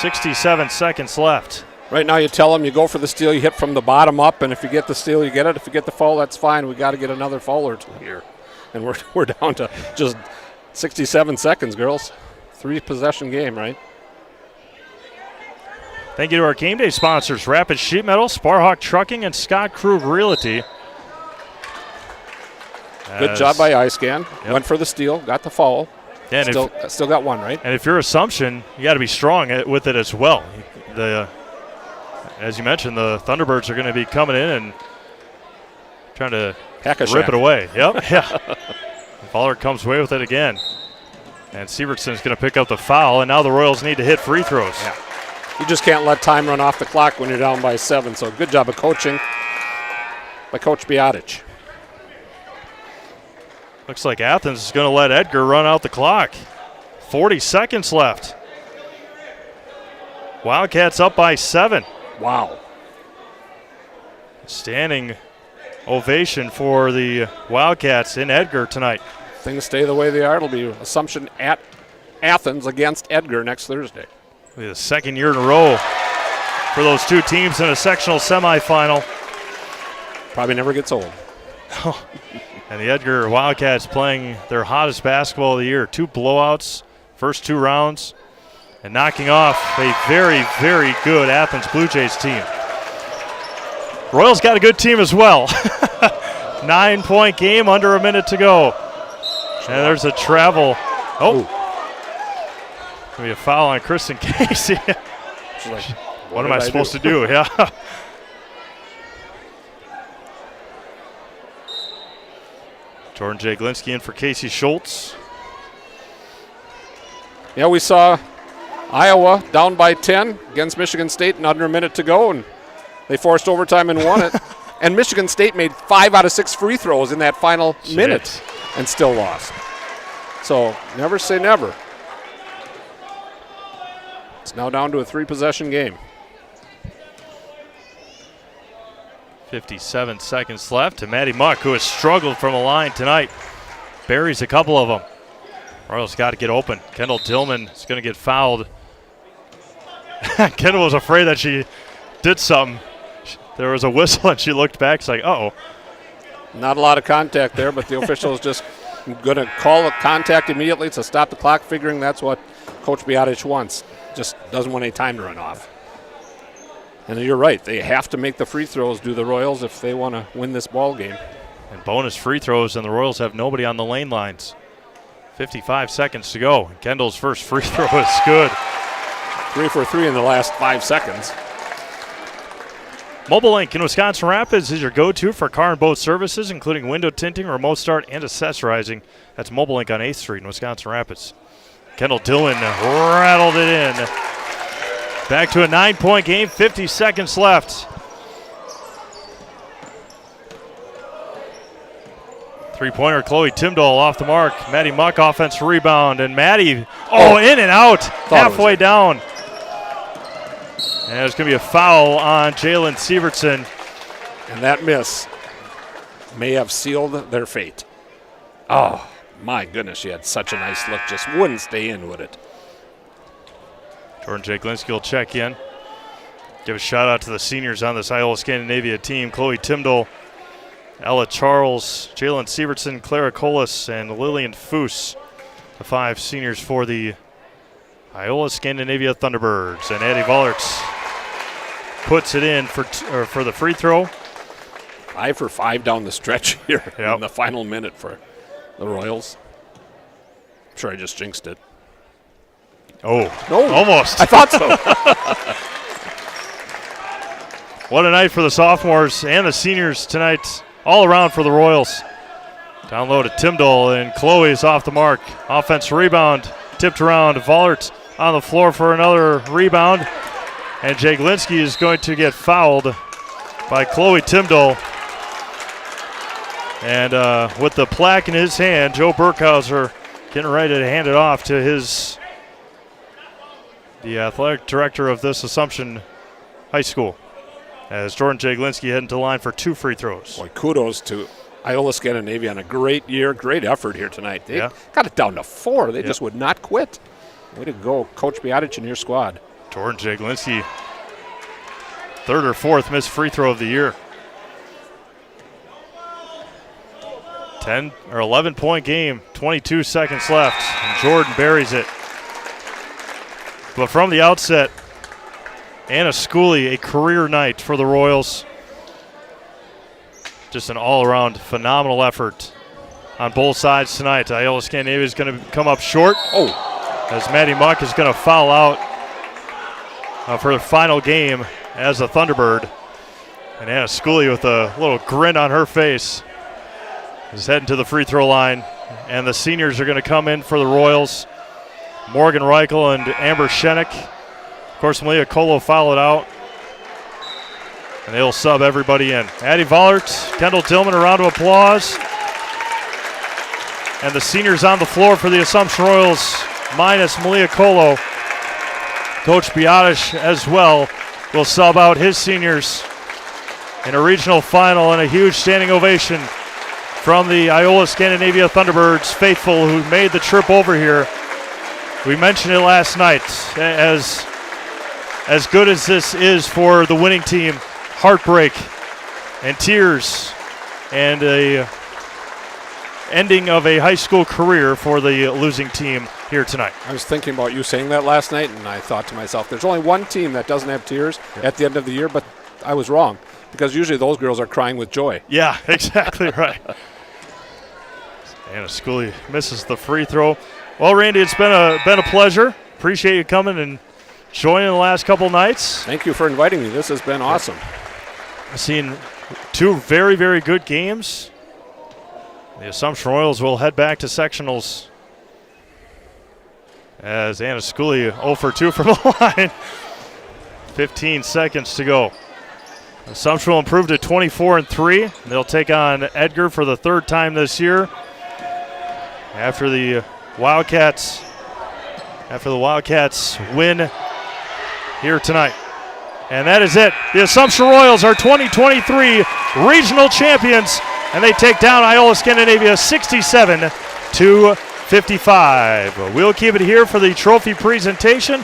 67 seconds left. Right now you tell them you go for the steal, you hit from the bottom up, and if you get the steal, you get it. If you get the foul, that's fine. We got to get another foul or 2 here. And we're down to just 67 seconds, girls. 3-possession game, right? Thank you to our game day sponsors, Rapid Sheet Metal, Sparhawk Trucking, and Scott Krug Realty. Good job by Iola-Scan. Yep. Went for the steal, got the foul. Yeah, and still got 1, right? And if your assumption, you got to be strong with it as well. As you mentioned, the Thunderbirds are going to be coming in and trying to rip it away. Yep, yeah. Vollert comes away with it again. And Sievertson's going to pick up the foul, and now the Royals need to hit free throws. Yeah. You just can't let time run off the clock when you're down by 7. So good job of coaching by Coach Biotic. Looks like Athens is going to let Edgar run out the clock. 40 seconds left. Wildcats up by 7. Wow. Standing ovation for the Wildcats in Edgar tonight. Things stay the way they are. It'll be Assumption at Athens against Edgar next Thursday. It'll be the second year in a row for those two teams in a sectional semifinal. Probably never gets old. And the Edgar Wildcats playing their hottest basketball of the year. 2 blowouts, first 2 rounds, and knocking off a very, very good Athens Blue Jays team. Royals got a good team as well. 9-point game, under a minute to go. And there's a travel. Oh. Going to be a foul on Kristen Casey. Like, what am I supposed to do? Yeah. Jordan Jaglinski in for Casey Schultz. Yeah, we saw Iowa down by 10 against Michigan State and under a minute to go, and they forced overtime and won it. And Michigan State made 5 out of 6 free throws in that final minute and still lost. So never say never. It's now down to a 3-possession game. 57 seconds left, and Maddie Muck, who has struggled from the line tonight, buries a couple of them. Royals got to get open. Kendall Tillman is going to get fouled. Kendall was afraid that she did something. There was a whistle, and she looked back. It's like, uh-oh. Not a lot of contact there, but the official is just going to call a contact immediately to stop the clock, figuring that's what Coach Biadic wants. Just doesn't want any time to run off. And you're right. They have to make the free throws, do the Royals, if they want to win this ball game. And bonus free throws, and the Royals have nobody on the lane lines. 55 seconds to go. Kendall's first free throw is good. 3 for 3 in the last 5 seconds. Mobile Link in Wisconsin Rapids is your go-to for car and boat services, including window tinting, remote start, and accessorizing. That's Mobile Link on 8th Street in Wisconsin Rapids. Kendall Dillon rattled it in. Back to a 9-point game, 50 seconds left. Three-pointer, Chloe Timdahl off the mark. Maddie Muck, offensive rebound, and Maddie, in and out, halfway down. And there's going to be a foul on Jalen Sievertson. And that miss may have sealed their fate. Oh, my goodness, she had such a nice look. Just wouldn't stay in, would it? Jordan Jaglinski will check in. Give a shout out to the seniors on this Iola-Scandinavia team. Chloe Timdahl, Ella Charles, Jalen Sievertson, Clara Colas, and Lillian Foose. The 5 seniors for the Iola-Scandinavia Thunderbirds. And Addie Vollerts puts it in for the free throw. 5 for 5 down the stretch here in the final minute for the Royals. I'm sure I just jinxed it. Oh, no, almost. I thought so. What a night for the sophomores and the seniors tonight, all around for the Royals. Down low to Timdahl, and Chloe's off the mark. Offensive rebound, tipped around. Vollert on the floor for another rebound. And Jaglinski is going to get fouled by Chloe Timdahl. And with the plaque in his hand, Joe Burkhauser getting ready to hand it off to the athletic director of this Assumption High School, as Jordan Jaglinski heading to the line for 2 free throws. Boy, kudos to Iola-Scandinavia on a great year, great effort here tonight. They got it down to 4. They just would not quit. Way to go, Coach Biadic and your squad. Jordan Jaglinski, 3rd or 4th missed free throw of the year. 10 or 11-point game, 22 seconds left, and Jordan buries it. But from the outset, Anna Schooley, a career night for the Royals. Just an all-around phenomenal effort on both sides tonight. Iola-Scandinavia is going to come up short. As Maddie Muck is going to foul out for the final game as a Thunderbird. And Anna Schooley with a little grin on her face is heading to the free throw line. And the seniors are going to come in for the Royals. Morgan Reichel and Amber Schenek. Of course, Malia Colo fouled out. And they'll sub everybody in. Addie Vollert, Kendall Tillman, a round of applause. And the seniors on the floor for the Assumption Royals, minus Malia Colo. Coach Biadic as well will sub out his seniors in a regional final, and a huge standing ovation from the Iola-Scandinavia Thunderbirds faithful who made the trip over here. We mentioned it last night. As good as this is for the winning team, heartbreak and tears and a ending of a high school career for the losing team here tonight. I was thinking about you saying that last night, and I thought to myself, there's only one team that doesn't have tears at the end of the year, but I was wrong, because usually those girls are crying with joy. Yeah, exactly right. Anna Schooley misses the free throw. Well, Randy, it's been a pleasure. Appreciate you coming and joining the last couple nights. Thank you for inviting me. This has been awesome. I've seen two very, very good games. The Assumption Royals will head back to sectionals as Anna Schooley 0 for 2 from the line. 15 seconds to go. Assumption will improve to 24-3. They'll take on Edgar for the third time this year. After the Wildcats win here tonight. And that is it. The Assumption Royals are 2023 regional champions, and they take down Iola-Scandinavia 67-55. We'll keep it here for the trophy presentation,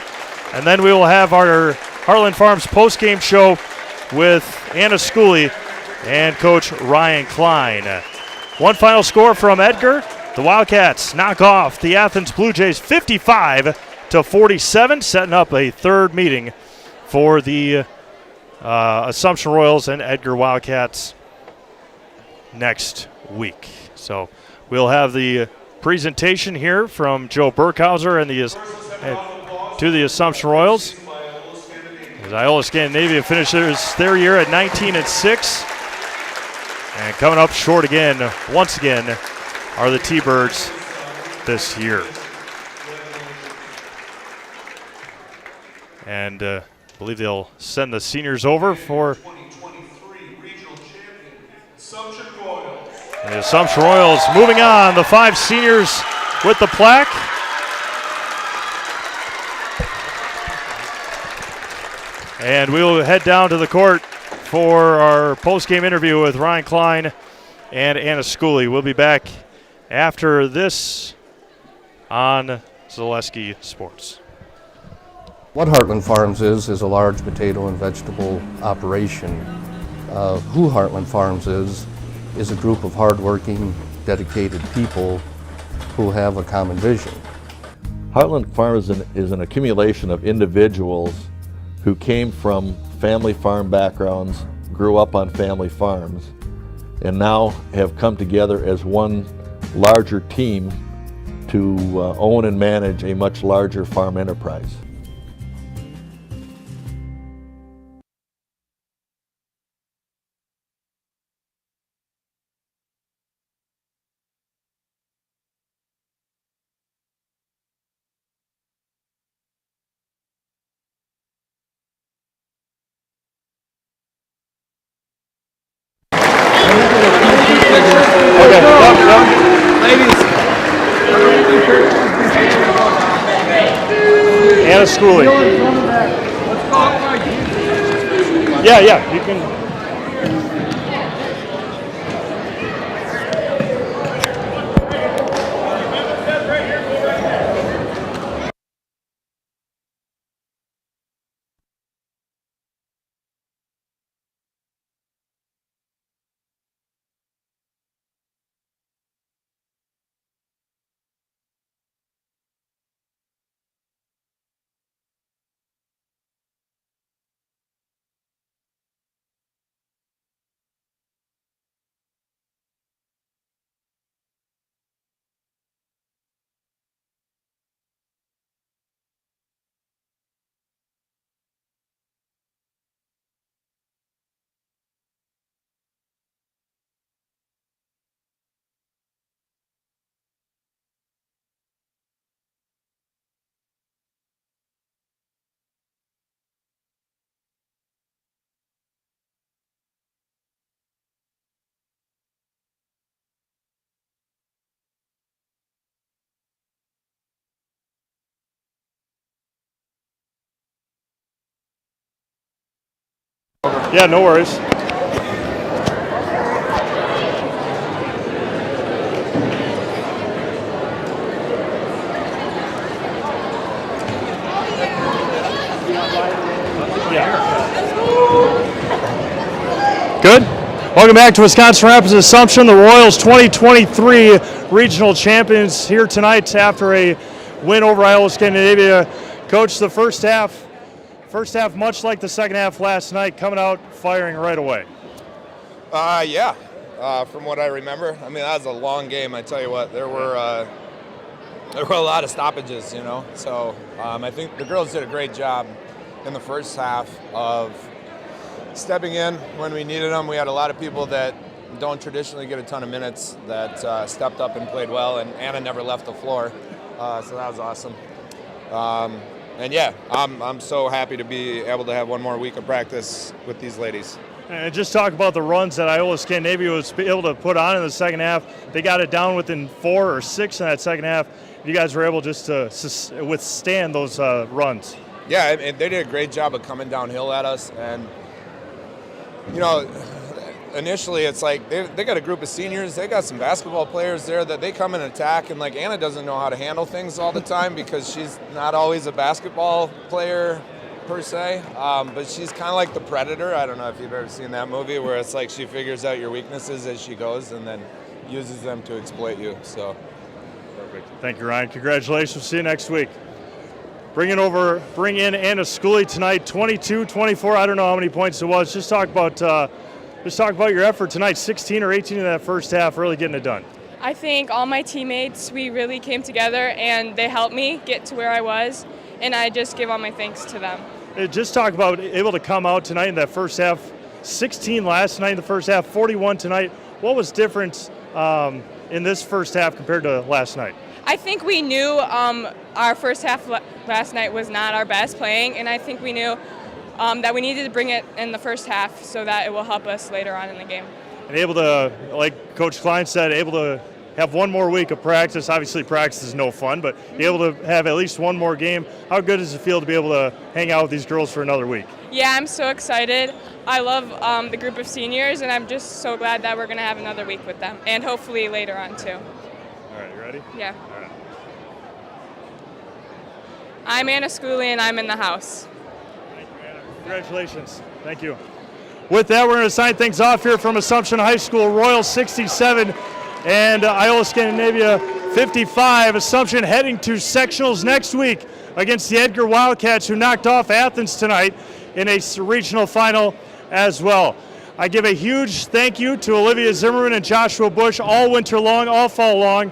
and then we will have our Heartland Farms postgame show with Anna Schooley and Coach Ryan Klein. One final score from Edgar. The Wildcats knock off the Athens Blue Jays 55-47, setting up a third meeting for the Assumption Royals and Edgar Wildcats next week. So we'll have the presentation here from Joe Burkhauser and to the Assumption Royals. As Iola-Scandinavia finishes their year at 19-6. And coming up short again, once again, are the T-Birds this year. And I believe they'll send the seniors over for the Assumption Royals moving on. The 5 seniors with the plaque. And we will head down to the court for our post-game interview with Ryan Klein and Anna Schooley. We'll be back after this on Zaleski Sports. What Heartland Farms is a large potato and vegetable operation. Who Heartland Farms is a group of hardworking, dedicated people who have a common vision. Heartland Farms is an accumulation of individuals who came from family farm backgrounds, grew up on family farms, and now have come together as one larger team to own and manage a much larger farm enterprise. Anna Schooley. Yeah, you can. Yeah, no worries. Yeah. Good? Welcome back to Wisconsin Rapids Assumption. The Royals 2023 regional champions here tonight after a win over Iola-Scandinavia. Coach, the first half much like the second half last night, coming out firing right away. Yeah, from what I remember. I mean, that was a long game. I tell you what, there were a lot of stoppages, you know. So I think the girls did a great job in the first half of stepping in when we needed them. We had a lot of people that don't traditionally get a ton of minutes that stepped up and played well, and Anna never left the floor, so that was awesome. And yeah, I'm so happy to be able to have one more week of practice with these ladies. And just talk about the runs that Iola-Scandinavia was able to put on in the second half. They got it down within 4 or 6 in that second half. You guys were able just to withstand those runs. Yeah, and they did a great job of coming downhill at us. And, you know, initially it's like they got a group of seniors. They got some basketball players there that they come and attack. And, like, Anna doesn't know how to handle things all the time because she's not always a basketball player per se. But she's kind of like the Predator. I don't know if you've ever seen that movie where it's like she figures out your weaknesses as she goes and then uses them to exploit you. So. Perfect. Thank you, Ryan. Congratulations. See you next week. Bring in Anna Schooley tonight, 22-24. I don't know how many points it was. Just talk about your effort tonight. 16 or 18 in that first half, really getting it done. I think all my teammates, we really came together and they helped me get to where I was, and I just give all my thanks to them. Just talk about able to come out tonight in that first half. 16 last night in the first half, 41 tonight. What was different in this first half compared to last night? I think we knew our first half last night was not our best playing, and I think we knew that we needed to bring it in the first half so that it will help us later on in the game. And able to, like Coach Klein said, able to have one more week of practice. Obviously practice is no fun, but be able to have at least one more game. How good does it feel to be able to hang out with these girls for another week? Yeah, I'm so excited. I love the group of seniors, and I'm just so glad that we're going to have another week with them, and hopefully later on too. All right, you ready? Yeah. All right. I'm Anna Schooley, and I'm in the house. Thank you, Anna. Congratulations. Thank you. With that, we're going to sign things off here from Assumption High School. Royals 67 and Iola-Scandinavia 55. Assumption heading to sectionals next week against the Edgar Wildcats, who knocked off Athens tonight in a regional final as well. I give a huge thank you to Olivia Zimmerman and Joshua Bush all winter long, all fall long,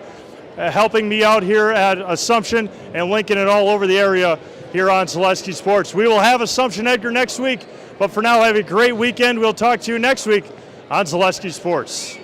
helping me out here at Assumption and linking it all over the area here on Zaleski Sports. We will have Assumption Edgar next week, but for now, have a great weekend. We'll talk to you next week on Zaleski Sports.